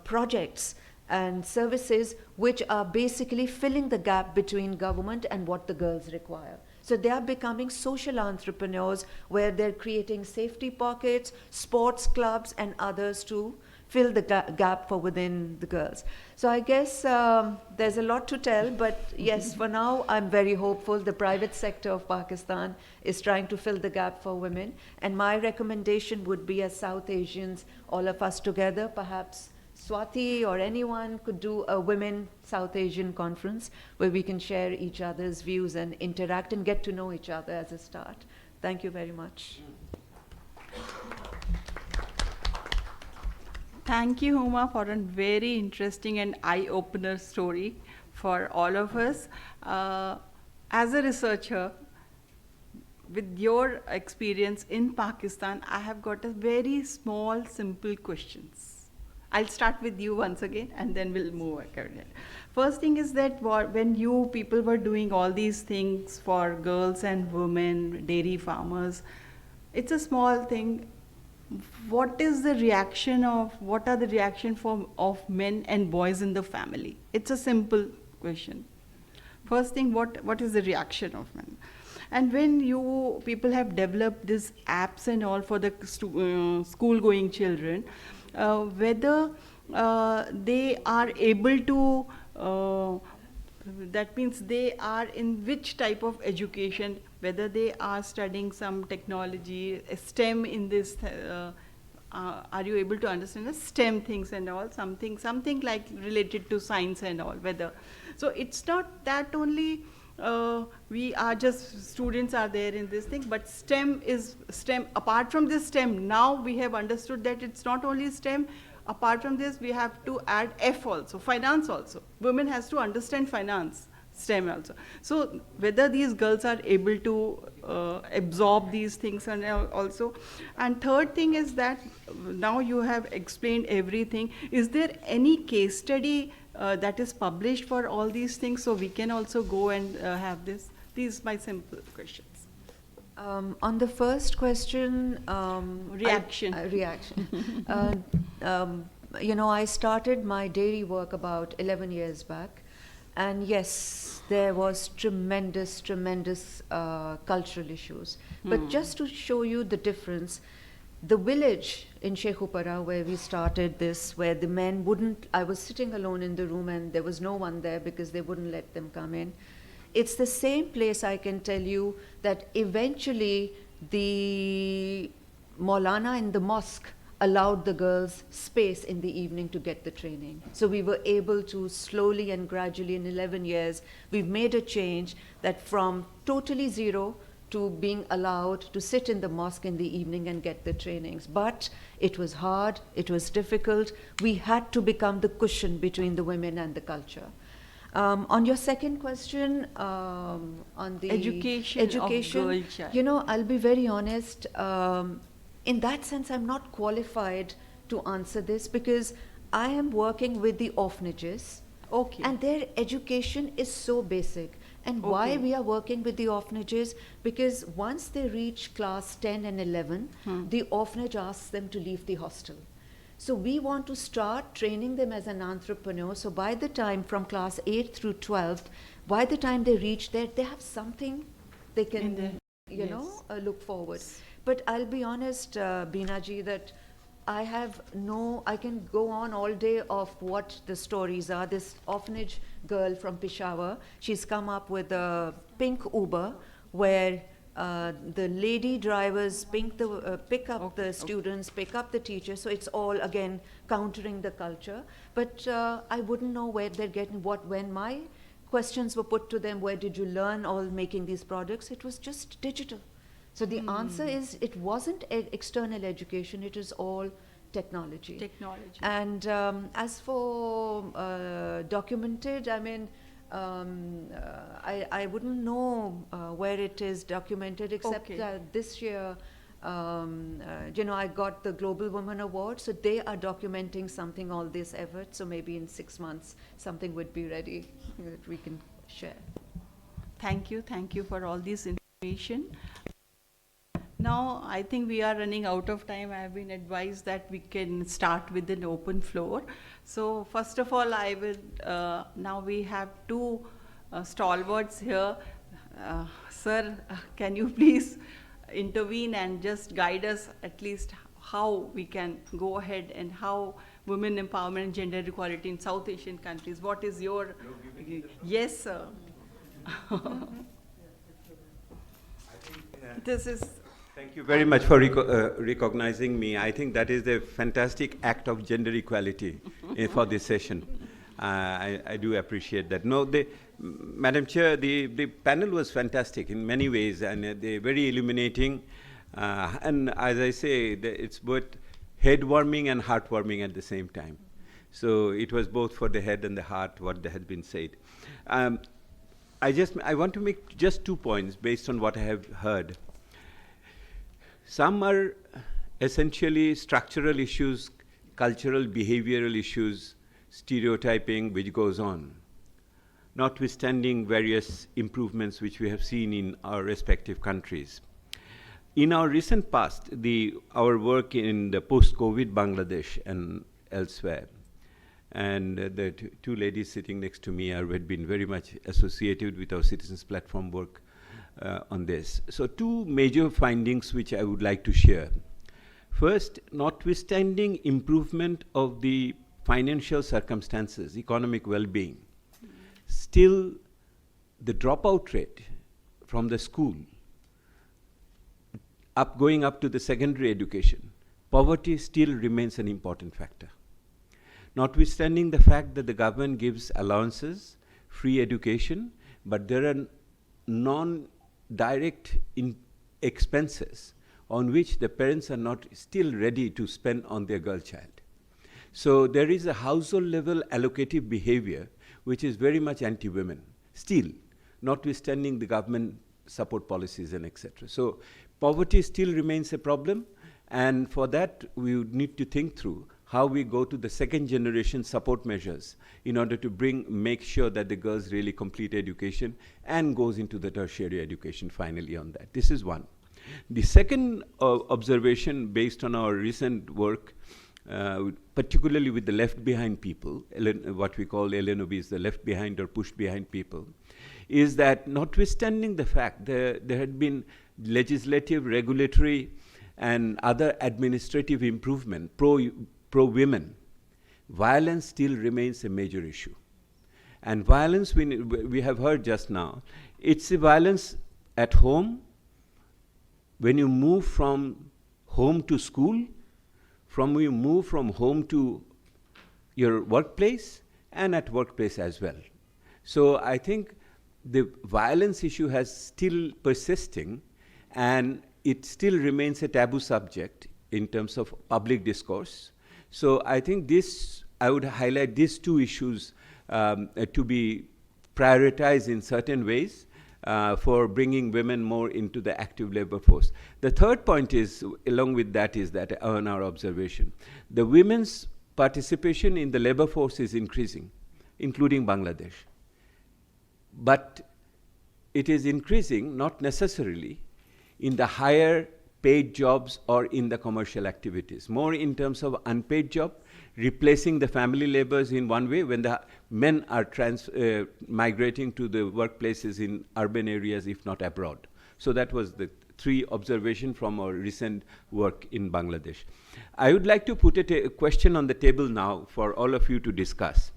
Speaker 6: projects and services which are basically filling the gap between government and what the girls require. So they are becoming social entrepreneurs where they're creating safety pockets, sports clubs, and others to fill the gap for within the girls. So I guess there's a lot to tell, but yes, for now I'm very hopeful. The private sector of Pakistan is trying to fill the gap for women, and my recommendation would be, as South Asians, all of us together, perhaps Swati or anyone could do a Women South Asian conference where we can share each other's views and interact and get to know each other as a start. Thank you very much.
Speaker 1: Thank you, Huma, for a very interesting and eye-opener story for all of us. As a researcher, with your experience in Pakistan, I have got a very small, simple questions. I'll start with you once again, and then we'll move ahead. First thing is that when you people were doing all these things for girls and women, dairy farmers, it's a small thing. What are the reaction of men and boys in the family? It's a simple question. First thing, what is the reaction of men? And when you people have developed these apps and all for the school going children, whether they are able to, that means they are in which type of education, whether they are studying some technology, STEM in this, are you able to understand the STEM things and all, something like related to science and all, whether, so it's not that only we are just students are there in this thing, but STEM is STEM. Apart from this STEM, now we have understood that it's not only STEM. Apart from this, we have to add F also, finance also. Women has to understand finance, STEM also. So whether these girls are able to absorb these things and also. And third thing is that now you have explained everything. Is there any case study that is published for all these things, so we can also go and have this? These are my simple questions.
Speaker 6: On the first question,
Speaker 1: reaction.
Speaker 6: You know, I started my dairy work about 11 years back, and yes, there was tremendous cultural issues. But just to show you the difference, the village in Shekhupara where we started this, where the men wouldn't, I was sitting alone in the room and there was no one there because they wouldn't let them come in. It's the same place, I can tell you, that eventually the Maulana in the mosque allowed the girls space in the evening to get the training. So we were able to slowly and gradually in 11 years, we've made a change that from totally zero to being allowed to sit in the mosque in the evening and get the trainings. But it was hard, it was difficult. We had to become the cushion between the women and the culture. On your second question, on the
Speaker 1: education of girl child.
Speaker 6: You know, I'll be very honest, in that sense, I'm not qualified to answer this because I am working with the orphanages.
Speaker 1: Okay.
Speaker 6: And their education is so basic. And why we are working with the orphanages? Because once they reach class 10 and 11, the orphanage asks them to leave the hostel. So we want to start training them as an entrepreneur. So by the time from class 8 through 12th, by the time they reach there, they have something they can, you know, look forward. But I'll be honest, Beena ji, that I can go on all day of what the stories are. This orphanage girl from Peshawar, she's come up with a pink Uber where the lady drivers pick up the students, pick up the teachers. So it's all, again, countering the culture. But I wouldn't know where they're getting when my questions were put to them, where did you learn all making these products? It was just digital. So the answer is, it wasn't external education, it is all technology.
Speaker 1: Technology.
Speaker 6: And as for documented, I mean, I wouldn't know where it is documented, except that this year, you know, I got the Global Women Award, so they are documenting something, all this effort. So maybe in 6 months, something would be ready that we can share.
Speaker 1: Thank you for all this information. Now, I think we are running out of time. I have been advised that we can start with an open floor. So, first of all, I will, now we have two stalwarts here. Sir, can you please intervene and just guide us at least how we can go ahead and how women empowerment and gender equality in South Asian countries? What is your... Yes, sir. This is...
Speaker 7: Thank you very much for recognizing me. I think that is a fantastic act of gender equality for this session. I do appreciate that. No, Madam Chair, the panel was fantastic in many ways, and they're very illuminating. And as I say, it's both head-warming and heart-warming at the same time. So it was both for the head and the heart what has been said. I want to make just 2 points based on what I have heard. Some are essentially structural issues, cultural, behavioral issues, stereotyping, which goes on, notwithstanding various improvements which we have seen in our respective countries. In our recent past, our work in the post-COVID Bangladesh and elsewhere, and the two ladies sitting next to me had been very much associated with our Citizens Platform work on this. So 2 major findings which I would like to share. First, notwithstanding improvement of the financial circumstances, economic well-being, still the dropout rate from the school, going up to the secondary education, poverty still remains an important factor. Notwithstanding the fact that the government gives allowances, free education, but there are non-direct expenses on which the parents are not still ready to spend on their girl child. So there is a household level allocative behavior which is very much anti-women, still, notwithstanding the government support policies and etc. So poverty still remains a problem, and for that we would need to think through how we go to the second generation support measures in order to make sure that the girls really complete education and goes into the tertiary education finally on that. This is one. The second observation based on our recent work, particularly with the left behind people, what we call LNOBs, the left behind or pushed behind people, is that notwithstanding the fact there had been legislative, regulatory, and other administrative improvement pro-women, violence still remains a major issue. And violence, we have heard just now, it's a violence at home, when you move from home to school, you move from home to your workplace, and at workplace as well. So I think the violence issue has still persisting, and it still remains a taboo subject in terms of public discourse. So I think I would highlight these 2 issues to be prioritized in certain ways for bringing women more into the active labor force. The third point is, along with that, is that on our observation, the women's participation in the labor force is increasing, including Bangladesh. But it is increasing not necessarily in the higher paid jobs or in the commercial activities, more in terms of unpaid job, replacing the family laborers in one way when the men are migrating to the workplaces in urban areas, if not abroad. So that was the 3 observations from our recent work in Bangladesh. I would like to put a question on the table now for all of you to discuss.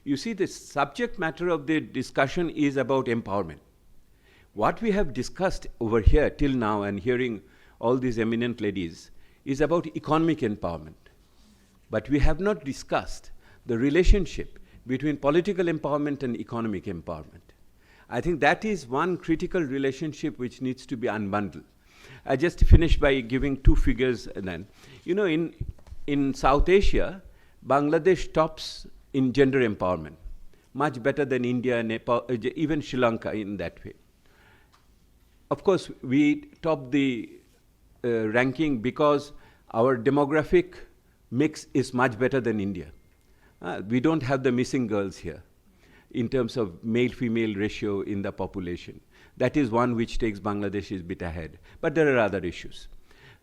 Speaker 7: You see, the subject matter of the discussion is about empowerment. What we have discussed over here till now and hearing all these eminent ladies is about economic empowerment. But we have not discussed the relationship between political empowerment and economic empowerment. I think that is one critical relationship which needs to be unbundled. I just finished by giving 2 figures then. You know, in South Asia, Bangladesh tops in gender empowerment, much better than India, Nepal, even Sri Lanka in that way. Of course, we top the ranking because our demographic mix is much better than India. We don't have the missing girls here in terms of male-female ratio in the population. That is one which takes Bangladesh a bit ahead. But there are other issues.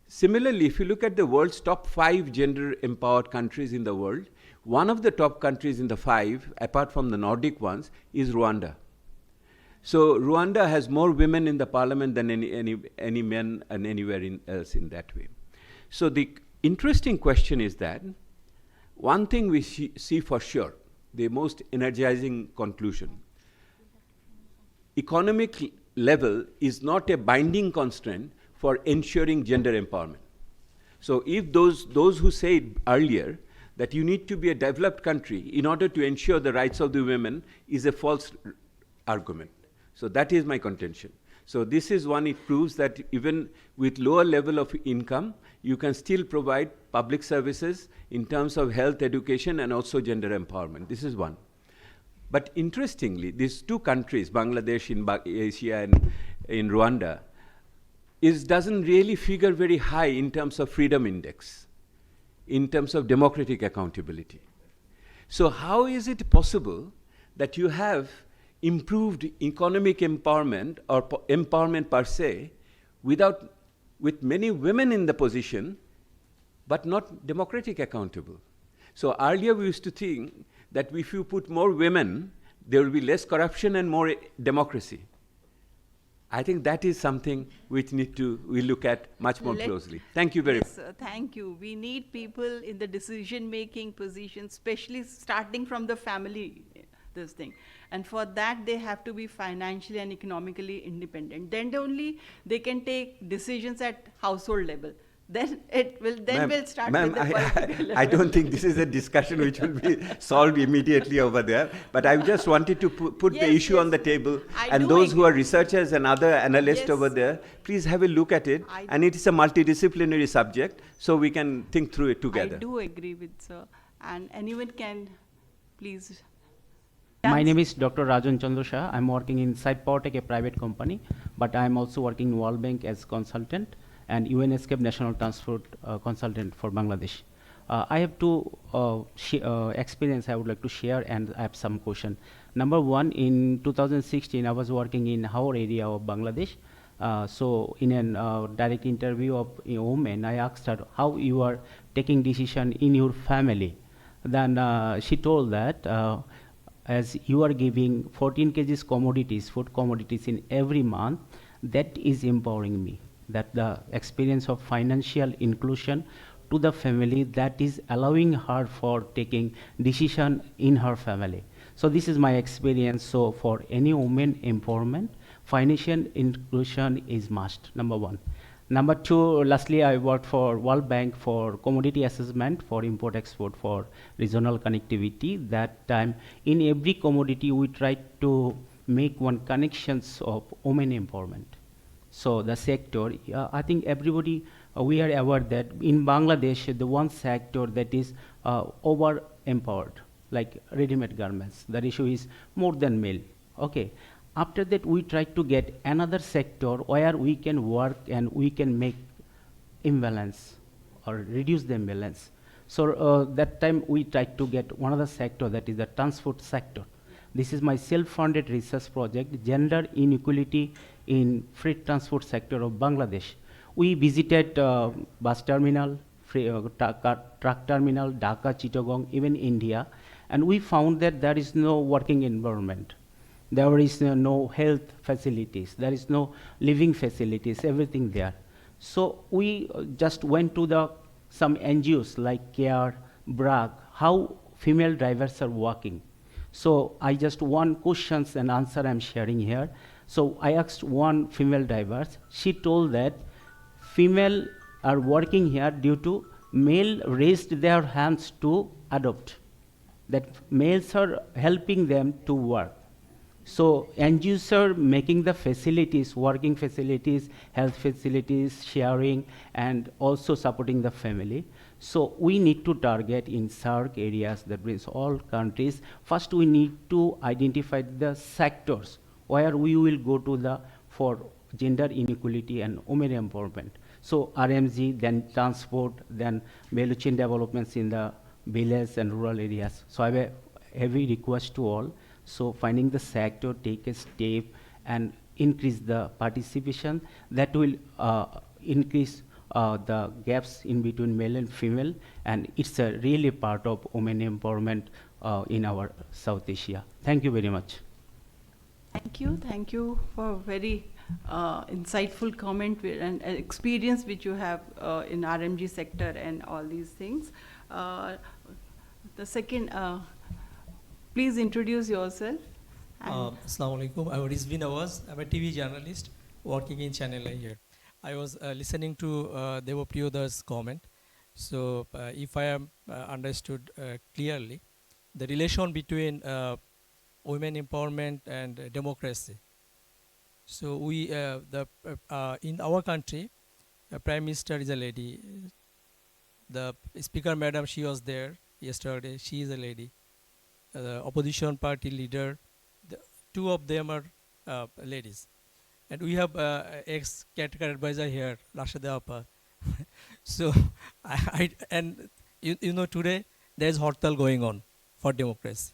Speaker 7: Similarly, if you look at the world's top 5 gender-empowered countries in the world, one of the top countries in the 5, apart from the Nordic ones, is Rwanda. So Rwanda has more women in the parliament than any men and anywhere else in that way. So the interesting question is that one thing we see for sure, the most energizing conclusion, economic level is not a binding constraint for ensuring gender empowerment. So if those who said earlier that you need to be a developed country in order to ensure the rights of the women is a false argument. So that is my contention. So this is one, it proves that even with lower level of income, you can still provide public services in terms of health, education, and also gender empowerment. This is one. But interestingly, these 2 countries, Bangladesh in Asia and in Rwanda, doesn't really figure very high in terms of freedom index, in terms of democratic accountability. So how is it possible that you have improved economic empowerment or empowerment per se with many women in the position, but not democratic accountable? So earlier we used to think that if you put more women, there will be less corruption and more democracy. I think that is something which we look at much more closely. Thank you very much.
Speaker 1: Thank you. We need people in the decision-making positions, especially starting from the family, this thing. And for that, they have to be financially and economically independent. Then only they can take decisions at household level. Then we'll start with the political level.
Speaker 7: I don't think this is a discussion which will be solved immediately over there. But I just wanted to put the issue on the table. And those who are researchers and other analysts over there, please have a look at it. And it is a multidisciplinary subject, so we can think through it together.
Speaker 1: I do agree with sir. And anyone can, please.
Speaker 8: My name is Dr. Rajan Chandra Shah. I'm working in Cyportech, a private company, but I'm also working in World Bank as consultant and UNESCAP National Transport Consultant for Bangladesh. I have 2 experience I would like to share, and I have some question. Number 1, in 2016, I was working in Howrah area of Bangladesh. So in a direct interview of a woman, I asked her how you are taking decision in your family. Then she told that as you are giving 14 kgs commodities, food commodities in every month, that is empowering me. That the experience of financial inclusion to the family, that is allowing her for taking decision in her family. So this is my experience. So for any woman empowerment, financial inclusion is must, number 1. Number 2, lastly, I worked for World Bank for commodity assessment for import-export for regional connectivity. That time, in every commodity, we tried to make one connections of women empowerment. So the sector, I think everybody, we are aware that in Bangladesh, the one sector that is over-empowered, like ready-made garments, the ratio is more than male. Okay. After that, we try to get another sector where we can work and we can make imbalance or reduce the imbalance. So that time we tried to get one other sector, that is the transport sector. This is my self-funded research project, Gender Inequality in Freight Transport Sector of Bangladesh. We visited bus terminal, truck terminal, Dhaka, Chittagong, even India, and we found that there is no working environment. There is no health facilities, there is no living facilities, everything there. So we just went to some NGOs like CARE, BRAC, how female drivers are working. So I just one questions and answer I'm sharing here. So I asked one female driver. She told that female are working here due to male raised their hands to adopt. That males are helping them to work. So NGOs are making the facilities, working facilities, health facilities, sharing, and also supporting the family. So we need to target in SAARC areas, that means all countries. First we need to identify the sectors where we will go to for gender inequality and women empowerment. So RMG, then transport, then value chain developments in the village and rural areas. So I have a heavy request to all. So finding the sector, take a step and increase the participation. That will increase the gaps in between male and female, and it's a really part of women empowerment in our South Asia. Thank you very much.
Speaker 1: Thank you for a very insightful comment and experience which you have in RMG sector and all these things. The second, please introduce yourself.
Speaker 9: Assalamu alaikum. I'm Rizvin Awaz. I'm a TV journalist working in Channel I here. I was listening to Devopriyoda's comment. So if I am understood clearly, the relation between women empowerment and democracy. So we, in our country, Prime Minister is a lady. The Speaker Madam, she was there yesterday. She is a lady. The opposition party leader, two of them are ladies. And we have ex-caretaker advisor here, Rashida Appa. So, and you know, today there is Hartal going on for democracy.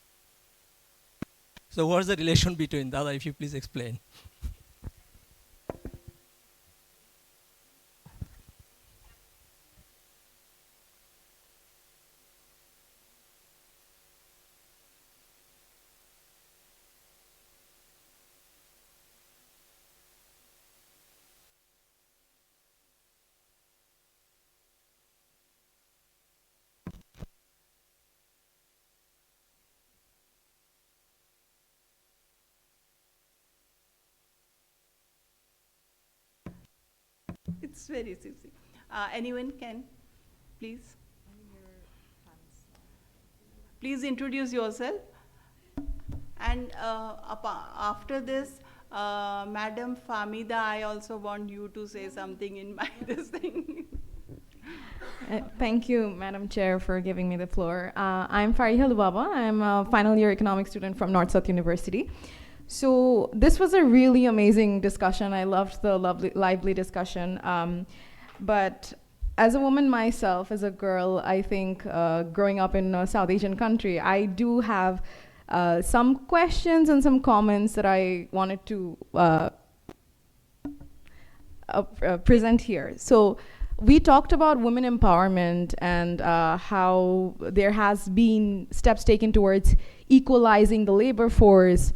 Speaker 9: So what's the relation between that? If you please explain.
Speaker 1: It's very easy. Anyone can, please? Please introduce yourself. And after this, Madam Famida, I also want you to say something in my this thing.
Speaker 3: Thank you, Madam Chair, for giving me the floor. I'm Fariha Lubaba. I'm a final year economics student from North South University. So this was a really amazing discussion. I loved the lively discussion. But as a woman myself, as a girl, I think growing up in a South Asian country, I do have some questions and some comments that I wanted to present here. So we talked about women empowerment and how there has been steps taken towards equalizing the labor force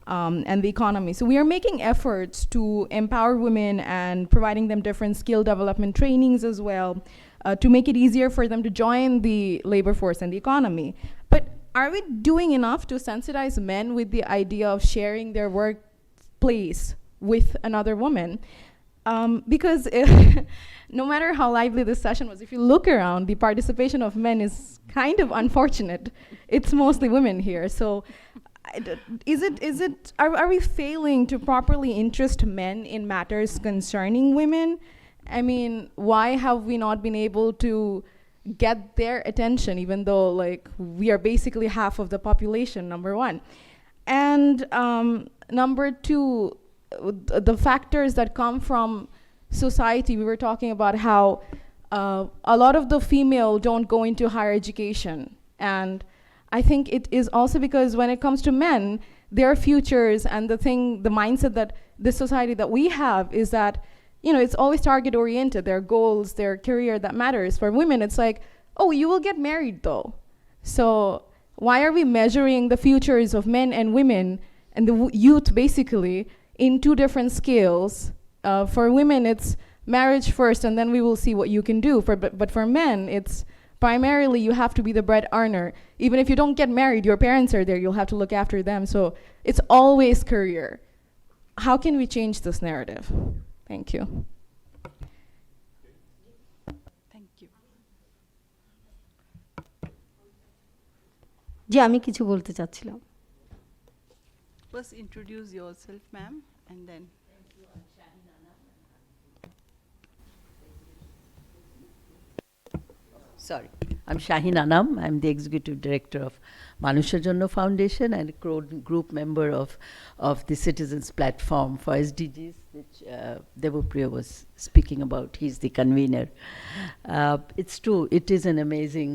Speaker 3: and the economy. So we are making efforts to empower women and providing them different skill development trainings as well to make it easier for them to join the labor force and the economy. But are we doing enough to sensitize men with the idea of sharing their workplace with another woman? Because no matter how lively this session was, if you look around, the participation of men is kind of unfortunate. It's mostly women here. So are we failing to properly interest men in matters concerning women? I mean, why have we not been able to get their attention, even though like we are basically half of the population, number one. And number two, the factors that come from society. We were talking about how a lot of the female don't go into higher education. And I think it is also because when it comes to men, their futures and the mindset that this society that we have is that, you know, it's always target oriented, their goals, their career that matters. For women, it's like, oh, you will get married though. So why are we measuring the futures of men and women and the youth basically in two different scales? For women, it's marriage first and then we will see what you can do. But for men, it's primarily you have to be the bread earner. Even if you don't get married, your parents are there, you'll have to look after them. So it's always career. How can we change this narrative? Thank you.
Speaker 1: Thank you.
Speaker 10: জি আমি কিছু বলতে চাচ্ছিলাম
Speaker 1: First introduce yourself, ma'am, and then.
Speaker 11: Sorry, I'm Shaheen Anam. I'm the Executive Director of Manusher Jonno Foundation and a group member of the Citizens Platform for SDGs, which Devopriya was speaking about. He's the convener. It's true, it is an amazing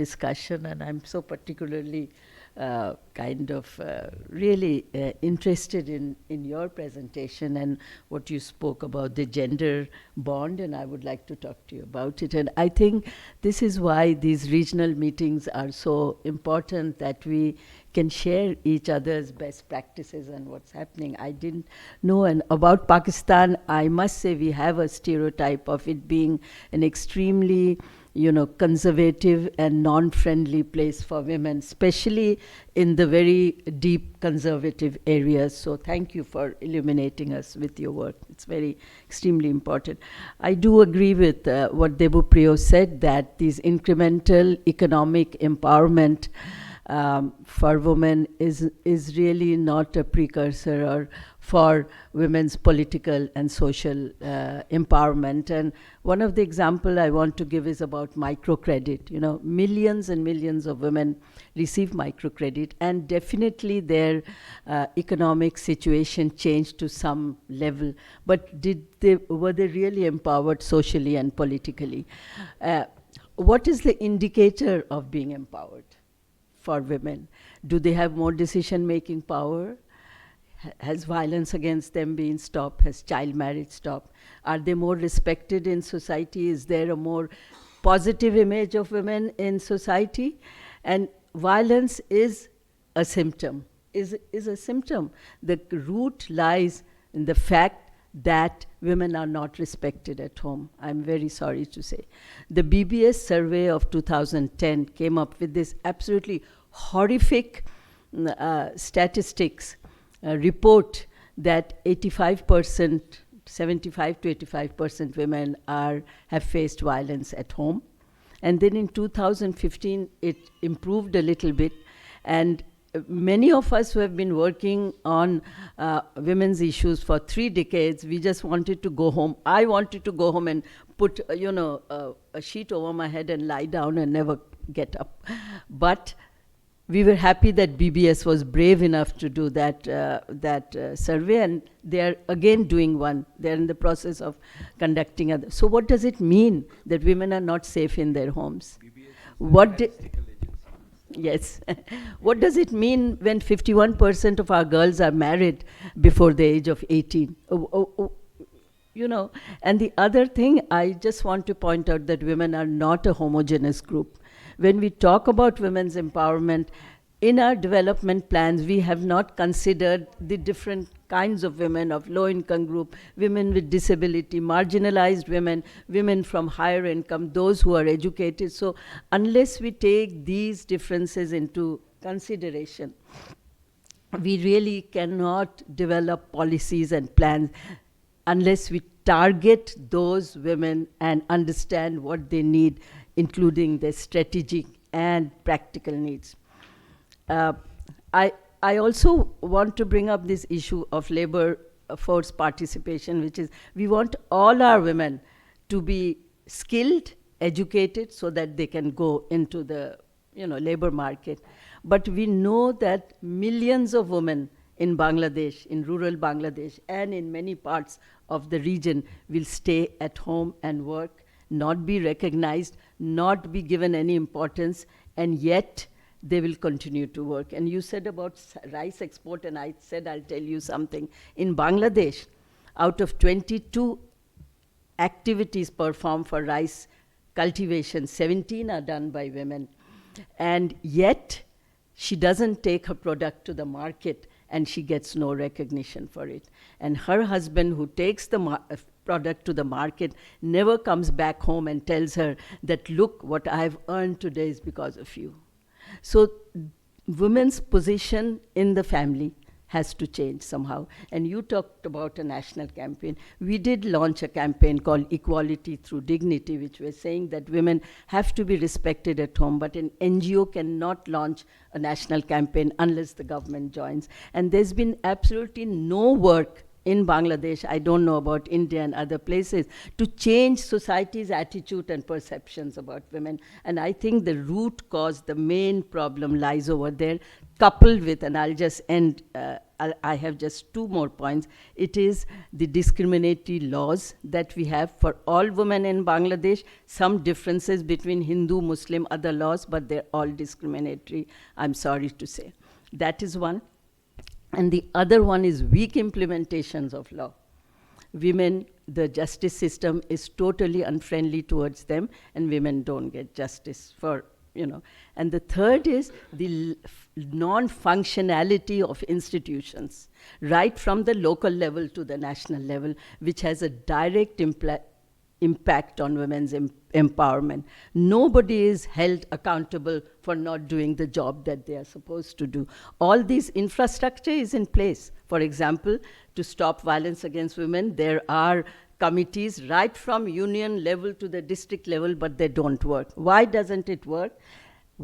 Speaker 11: discussion, and I'm so particularly kind of really interested in your presentation and what you spoke about the gender bond, and I would like to talk to you about it. And I think this is why these regional meetings are so important, that we can share each other's best practices and what's happening. I didn't know. And about Pakistan, I must say we have a stereotype of it being an extremely, conservative and non-friendly place for women, especially in the very deep conservative areas. So thank you for illuminating us with your work. It's very extremely important. I do agree with what Debupriyo said, that these incremental economic empowerment for women is really not a precursor or for women's political and social empowerment. And one of the example I want to give is about microcredit. Millions and millions of women receive microcredit, and definitely their economic situation changed to some level. But were they really empowered socially and politically? What is the indicator of being empowered for women? Do they have more decision-making power? Has violence against them been stopped? Has child marriage stopped? Are they more respected in society? Is there a more positive image of women in society? And violence is a symptom, is a symptom. The root lies in the fact that women are not respected at home. I'm very sorry to say. The BBS survey of 2010 came up with this absolutely horrific statistics report that 85%, 75 to 85% women have faced violence at home. And then in 2015, it improved a little bit. And many of us who have been working on women's issues for 3 decades, we just wanted to go home. I wanted to go home and put, a sheet over my head and lie down and never get up. But we were happy that BBS was brave enough to do that survey, and they're again doing one. They're in the process of conducting other. So what does it mean that women are not safe in their homes? Yes. What does it mean when 51% of our girls are married before the age of 18? And the other thing, I just want to point out that women are not a homogeneous group. When we talk about women's empowerment, in our development plans, we have not considered the different kinds of women, of low-income group, women with disability, marginalized women, women from higher income, those who are educated. So unless we take these differences into consideration, we really cannot develop policies and plans unless we target those women and understand what they need, including their strategic and practical needs. I also want to bring up this issue of labor force participation, which is we want all our women to be skilled, educated, so that they can go into the labor market. But we know that millions of women in Bangladesh, in rural Bangladesh, and in many parts of the region will stay at home and work, not be recognized, not be given any importance, and yet they will continue to work. And you said about rice export, and I said I'll tell you something. In Bangladesh, out of 22 activities performed for rice cultivation, 17 are done by women. And yet, she doesn't take her product to the market, and she gets no recognition for it. And her husband, who takes the product to the market, never comes back home and tells her that, look, what I've earned today is because of you. So women's position in the family has to change somehow. And you talked about a national campaign. We did launch a campaign called Equality Through Dignity, which was saying that women have to be respected at home, but an NGO cannot launch a national campaign unless the government joins. And there's been absolutely no work in Bangladesh, I don't know about India and other places, to change society's attitude and perceptions about women. And I think the root cause, the main problem lies over there, coupled with, and I'll just end, I have just 2 more points. It is the discriminatory laws that we have for all women in Bangladesh. Some differences between Hindu, Muslim, other laws, but they're all discriminatory, I'm sorry to say. That is one. And the other one is weak implementations of law. Women, the justice system is totally unfriendly towards them, and women don't get justice for, And the third is the non-functionality of institutions, right from the local level to the national level, which has a direct impact on women's empowerment. Nobody is held accountable for not doing the job that they are supposed to do. All this infrastructure is in place. For example, to stop violence against women, there are committees right from union level to the district level, but they don't work. Why doesn't it work?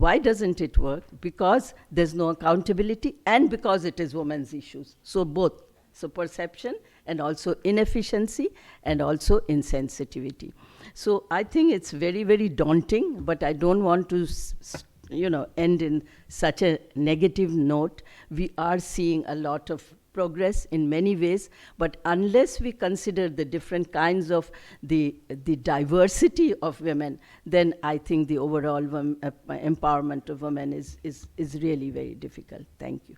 Speaker 11: Why doesn't it work? Because there's no accountability and because it is women's issues. So both. So perception and also inefficiency and also insensitivity. So I think it's very, very daunting, but I don't want to end in such a negative note. We are seeing a lot of progress in many ways, but unless we consider the different kinds of the diversity of women, then I think the overall empowerment of women is really very difficult. Thank you.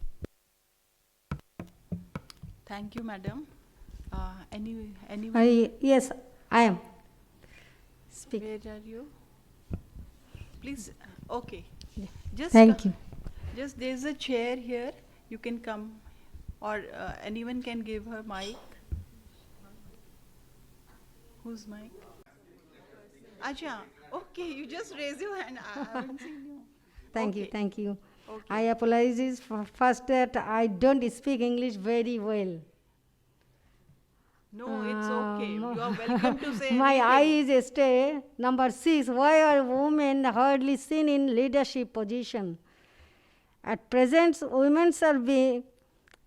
Speaker 1: Thank you, madam. Anyone?
Speaker 10: Yes, I am. Speak.
Speaker 1: Where are you? Please, okay. Just
Speaker 10: Thank you.
Speaker 1: Just there's a chair here. You can come, or anyone can give her mic. Whose mic? Acha. Okay, you just raise your hand. I haven't seen you.
Speaker 10: Thank you,
Speaker 1: Okay.
Speaker 10: thank you.
Speaker 1: Okay.
Speaker 10: I apologize for first that I don't speak English very well.
Speaker 1: No, it's okay. You are welcome to say
Speaker 10: My
Speaker 1: anything.
Speaker 10: eye is stay. Number 6, why are women hardly seen in leadership position? At present, women are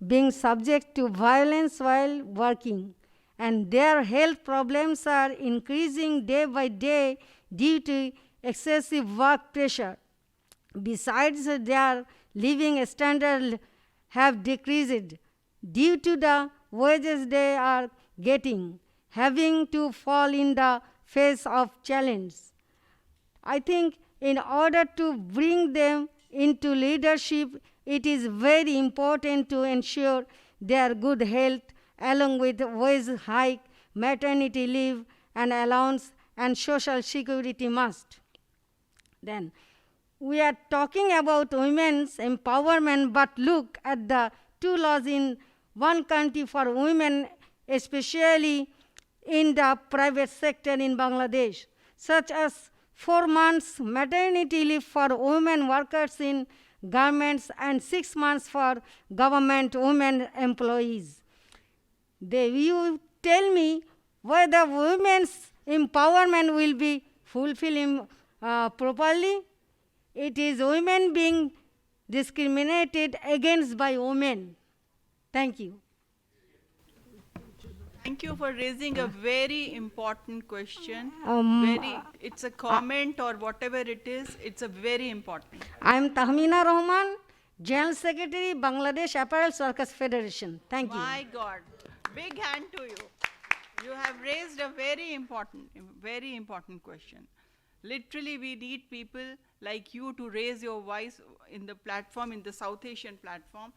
Speaker 10: being subject to violence while working, and their health problems are increasing day by day due to excessive work pressure. Besides, their living standards have decreased due to the wages they are getting, having to fall in the face of challenge. I think in order to bring them into leadership, it is very important to ensure their good health along with wage hike, maternity leave and allowance and social security must. Then we are talking about women's empowerment, but look at the 2 laws in one country for women, especially in the private sector in Bangladesh, such as 4 months maternity leave for women workers in garments and 6 months for government women employees. You tell me whether women's empowerment will be fulfilled properly. It is women being discriminated against by women. Thank you.
Speaker 1: Thank you for raising a very important question. It's a comment or whatever it is, it's a very important.
Speaker 10: I am Tahmina Rahman, General Secretary, Bangladesh Apparel Workers Federation. Thank you.
Speaker 1: My God, big hand to you. You have raised a very important question. Literally, we need people like you to raise your voice in the platform, in the South Asian platform,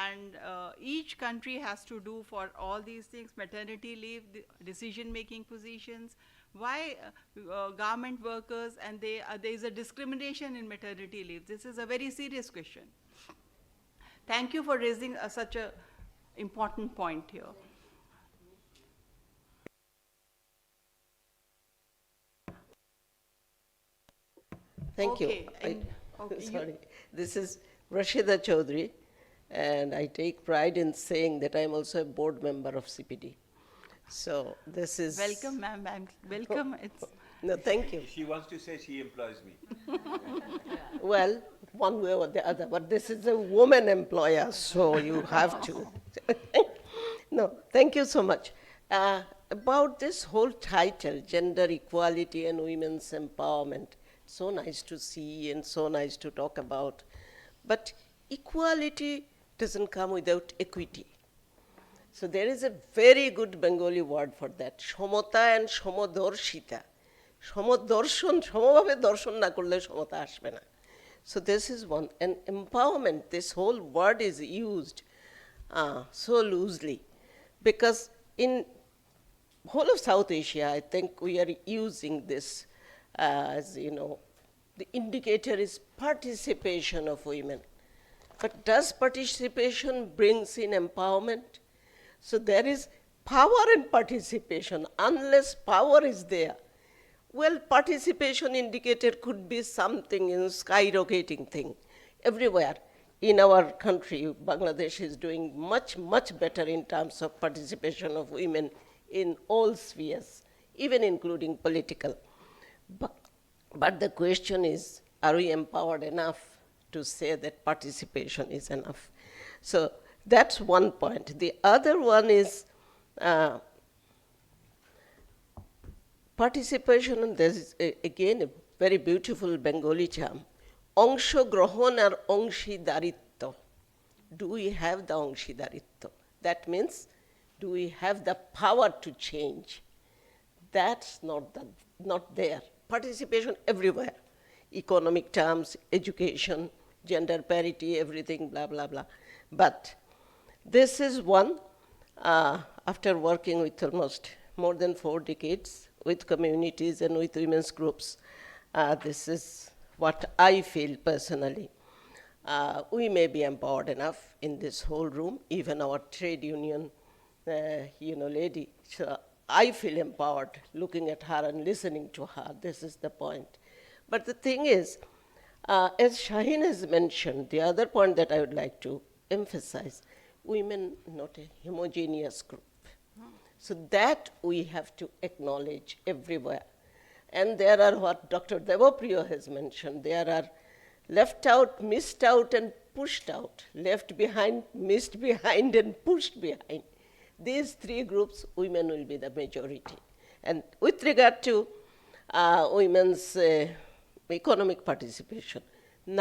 Speaker 1: and each country has to do for all these things, maternity leave, decision-making positions, why garment workers, and there is a discrimination in maternity leave. This is a very serious question. Thank you for raising such an important point here.
Speaker 12: Thank you. Sorry. This is Rashida Chaudhary, and I take pride in saying that I'm also a board member of CPD. So this is...
Speaker 1: Welcome, ma'am. Welcome.
Speaker 12: No, thank you.
Speaker 7: She wants to say she employs me.
Speaker 12: Well, one way or the other, but this is a woman employer, so you have to. No, thank you so much. About this whole title, gender equality and women's empowerment, so nice to see and so nice to talk about. But equality doesn't come without equity. So there is a very good Bengali word for that, সমতা and সমদর্শিতা. সমদর্শন, সমভাবে দর্শন না করলে সমতা আসবে না. So this is one. And empowerment, this whole word is used so loosely because in whole of South Asia, I think we are using this as, you know, the indicator is participation of women. But does participation brings in empowerment? So there is power in participation. Unless power is there, well, participation indicator could be something in skyrocketing thing. Everywhere in our country, Bangladesh is doing much, much better in terms of participation of women in all spheres, even including political. But the question is, are we empowered enough to say that participation is enough? So that's one point. The other one is participation, and there's again a very beautiful Bengali term, অংশ গ্রহণ আর অংশীদারিত্ব. Do we have the অংশীদারিত্ব? That means, do we have the power to change? That's not there. Participation everywhere. Economic terms, education, gender parity, everything, blah, blah, blah. But this is one, after working with almost more than 4 decades with communities and with women's groups, this is what I feel personally. We may be empowered enough in this whole room, even our trade union, lady. So I feel empowered looking at her and listening to her. This is the point. But the thing is, as Shaheen has mentioned, the other point that I would like to emphasize, women not a homogeneous group. So that we have to acknowledge everywhere. And there are what Dr. Devopriya has mentioned, there are left out, missed out, and pushed out. Left behind, missed behind, and pushed behind. These 3 groups, women will be the majority. And with regard to women's economic participation,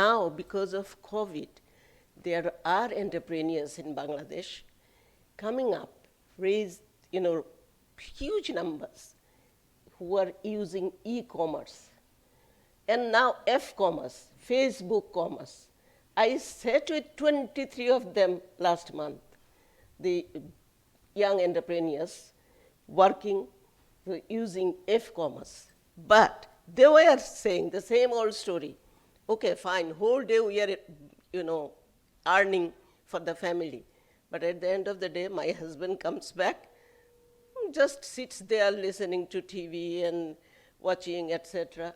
Speaker 12: now because of COVID, there are entrepreneurs in Bangladesh coming up, raised, huge numbers who are using e-commerce. And now F-commerce, Facebook commerce. I sat with 23 of them last month, the young entrepreneurs working, using F-commerce. But they were saying the same old story. Okay, fine, whole day we are, earning for the family. But at the end of the day, my husband comes back, just sits there listening to TV and watching, etc.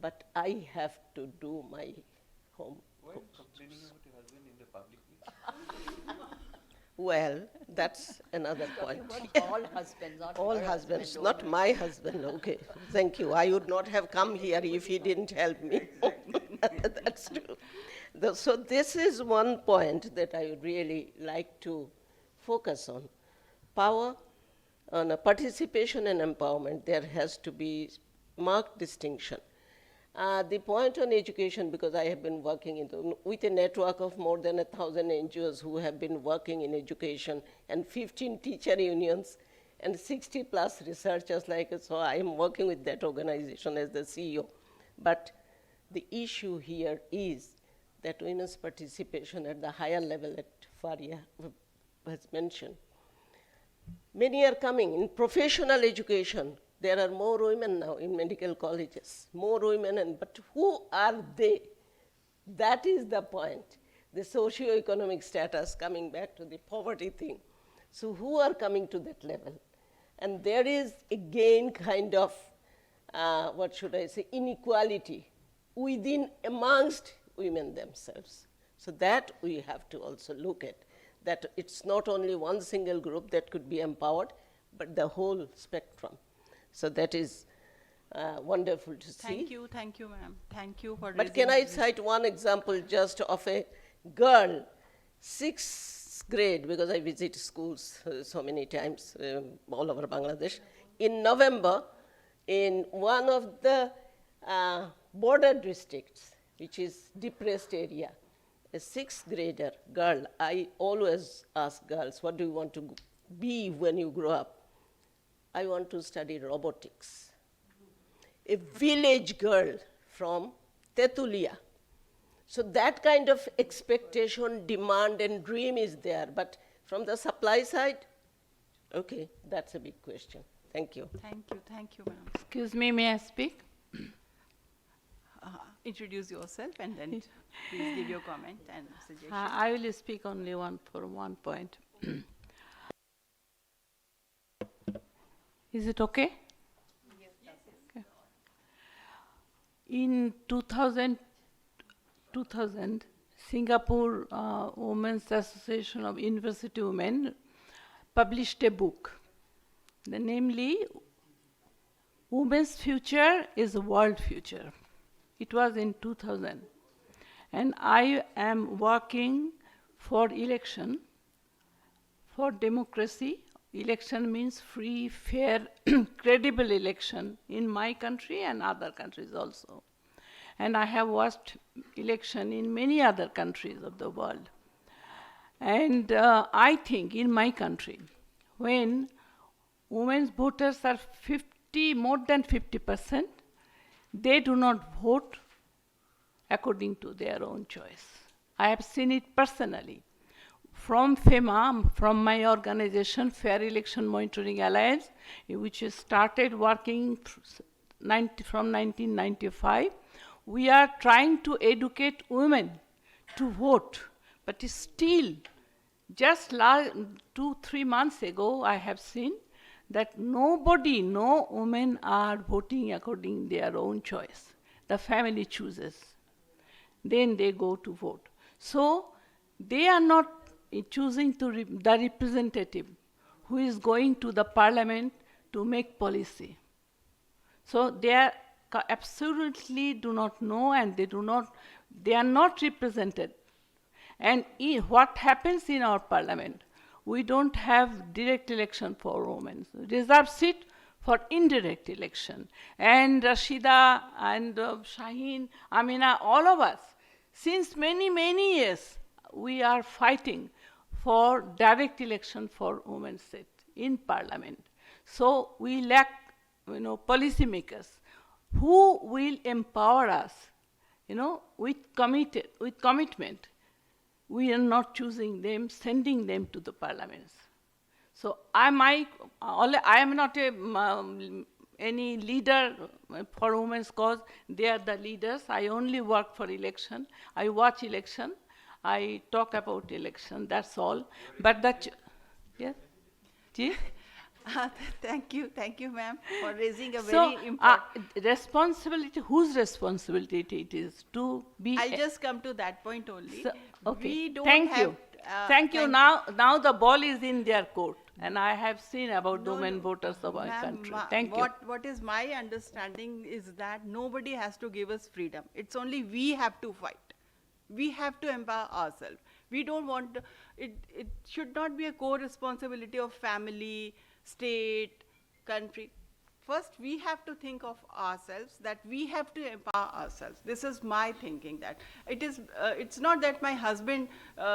Speaker 12: But I have to do my home.
Speaker 7: Why are you complaining about your husband in the public?
Speaker 12: Well, that's another point.
Speaker 11: All husbands, not
Speaker 12: all
Speaker 11: her
Speaker 12: husbands,
Speaker 11: husband
Speaker 12: not
Speaker 11: only.
Speaker 12: my husband. Okay, thank you. I would not have come here if he didn't help me. That's true. So this is one point that I would really like to focus on. Power, on participation and empowerment, there has to be marked distinction. The point on education, because I have been working with a network of more than 1,000 NGOs who have been working in education and 15 teacher unions and 60 plus researchers like us, so I am working with that organization as the CEO. But the issue here is that women's participation at the higher level that Faria has mentioned. Many are coming in professional education. There are more women now in medical colleges, more women, but who are they? That is the point. The socio-economic status, coming back to the poverty thing. So who are coming to that level? And there is again kind of, inequality within, amongst women themselves. So that we have to also look at, that it's not only one single group that could be empowered, but the whole spectrum. So that is wonderful to see.
Speaker 1: Thank you, ma'am. Thank you for
Speaker 12: But can I cite one example just of a girl, 6 6th grade, because I visit schools so many times all over Bangladesh, in November, in one of the border districts, which is depressed area, a 6th grader girl, I always ask girls, what do you want to be when you grow up? I want to study robotics. A village girl from Tetulia. So that kind of expectation, demand, and dream is there. But from the supply side, okay, that's a big question. Thank you.
Speaker 1: Thank you, ma'am.
Speaker 13: Excuse me, may I speak?
Speaker 1: Introduce yourself and then please give your comment and suggestion.
Speaker 13: I will speak only for one point. Is it okay? Yes. Okay. In 2000, Singapore Women's Association of University Women published a book, namely, Women's Future is a World Future. It was in 2000. And I am working for election, for democracy. Election means free, fair, credible election in my country and other countries also. And I have watched election in many other countries of the world. And I think in my country, when women's voters are more than 50%, they do not vote according to their own choice. I have seen it personally. From FEMA, from my organization, Fair Election Monitoring Alliance, which has started working from 1995, we are trying to educate women to vote. But still, just 2-3 months ago, I have seen that no women are voting according to their own choice. The family chooses. Then they go to vote. So they are not choosing the representative who is going to the parliament to make policy. So they absolutely do not know, and they are not represented. And what happens in our parliament? We don't have direct election for women. Reserve seat for indirect election. And Rashida and Shaheen, Amina, all of us, since many years, we are fighting for direct election for women's seat in parliament. So we lack, policymakers who will empower us, with commitment. We are not choosing them, sending them to the parliaments. So I am not any leader for women's cause. They are the leaders. I only work for election. I watch election. I talk about election. That's all. But yes?
Speaker 1: Thank you, ma'am, for raising a very important
Speaker 13: responsibility. Whose responsibility it is to be?
Speaker 1: I'll just come to that point only.
Speaker 13: So, okay.
Speaker 1: We don't
Speaker 13: Thank
Speaker 1: have,
Speaker 13: you. Thank you. Now the ball is in their court, and I have seen about women voters of our country. Thank you.
Speaker 1: What is my understanding is that nobody has to give us freedom. It's only we have to fight. We have to empower ourselves. We don't want it should not be a co-responsibility of family, state, country. First, we have to think of ourselves, that we have to empower ourselves. This is my thinking, that it's not that my husband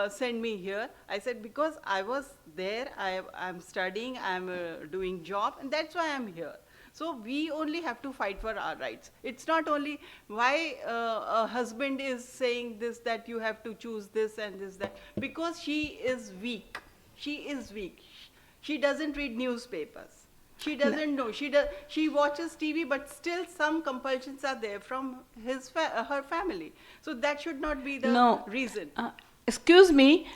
Speaker 1: sent me here. I said, because I was there, I'm studying, I'm doing job, and that's why I'm here. So we only have to fight for our rights. It's not only why a husband is saying this, that you have to choose this and this, that, because she is weak. She is weak. She doesn't read newspapers. She doesn't know. She watches TV, but still some compulsions are there from her family. So that should not be the reason.
Speaker 13: Excuse me,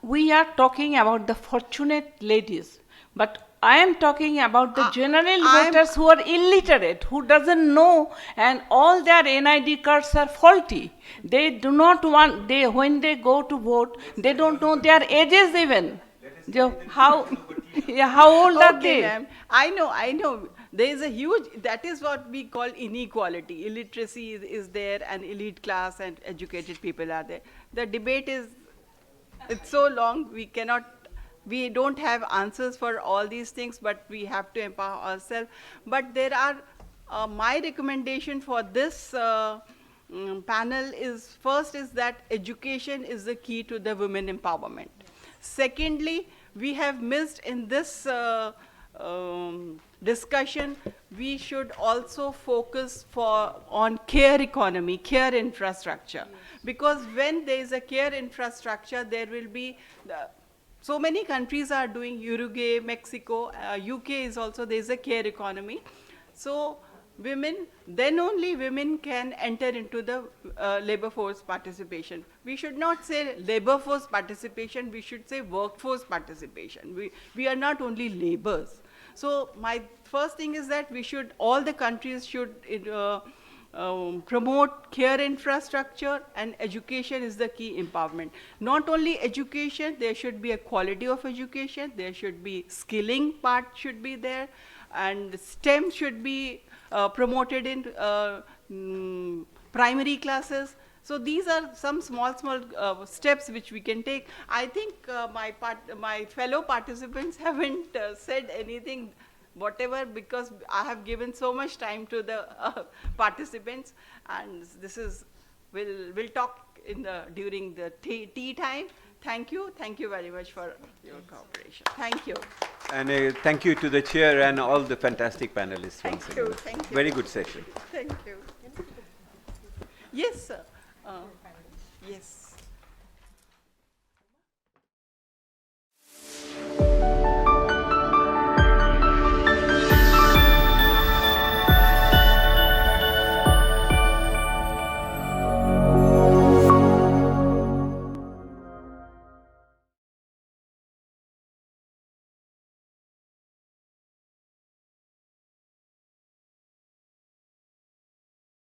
Speaker 13: we are talking about the fortunate ladies, but I am talking about the general voters who are illiterate, who doesn't know, and all their NID cards are faulty. They do not want, when they go to vote, they don't know their ages even. How old are they?
Speaker 1: Ma'am. I know. There is a huge, that is what we call inequality. Illiteracy is there, and elite class and educated people are there. The debate is it's so long, we don't have answers for all these things, but we have to empower ourselves. But there are, my recommendation for this panel is, first is that education is the key to the women empowerment. Secondly, we have missed in this discussion, we should also focus on care economy, care infrastructure. Because when there is a care infrastructure, there will be, so many countries are doing, Uruguay, Mexico, UK is also, there is a care economy. So women, then only women can enter into the labor force participation. We should not say labor force participation, we should say workforce participation. We are not only laborers. So my first thing is that all the countries should promote care infrastructure, and education is the key empowerment. Not only education, there should be a quality of education, there should be skilling part should be there, and STEM should be promoted in primary classes. So these are some small steps which we can take. I think my fellow participants haven't said anything, whatever, because I have given so much time to the participants, and this is, we'll talk during the tea time. Thank you very much for your cooperation. Thank you.
Speaker 7: And thank you to the chair and all the fantastic panelists.
Speaker 1: Thank you.
Speaker 7: Very good session.
Speaker 1: Thank you. Yes, sir.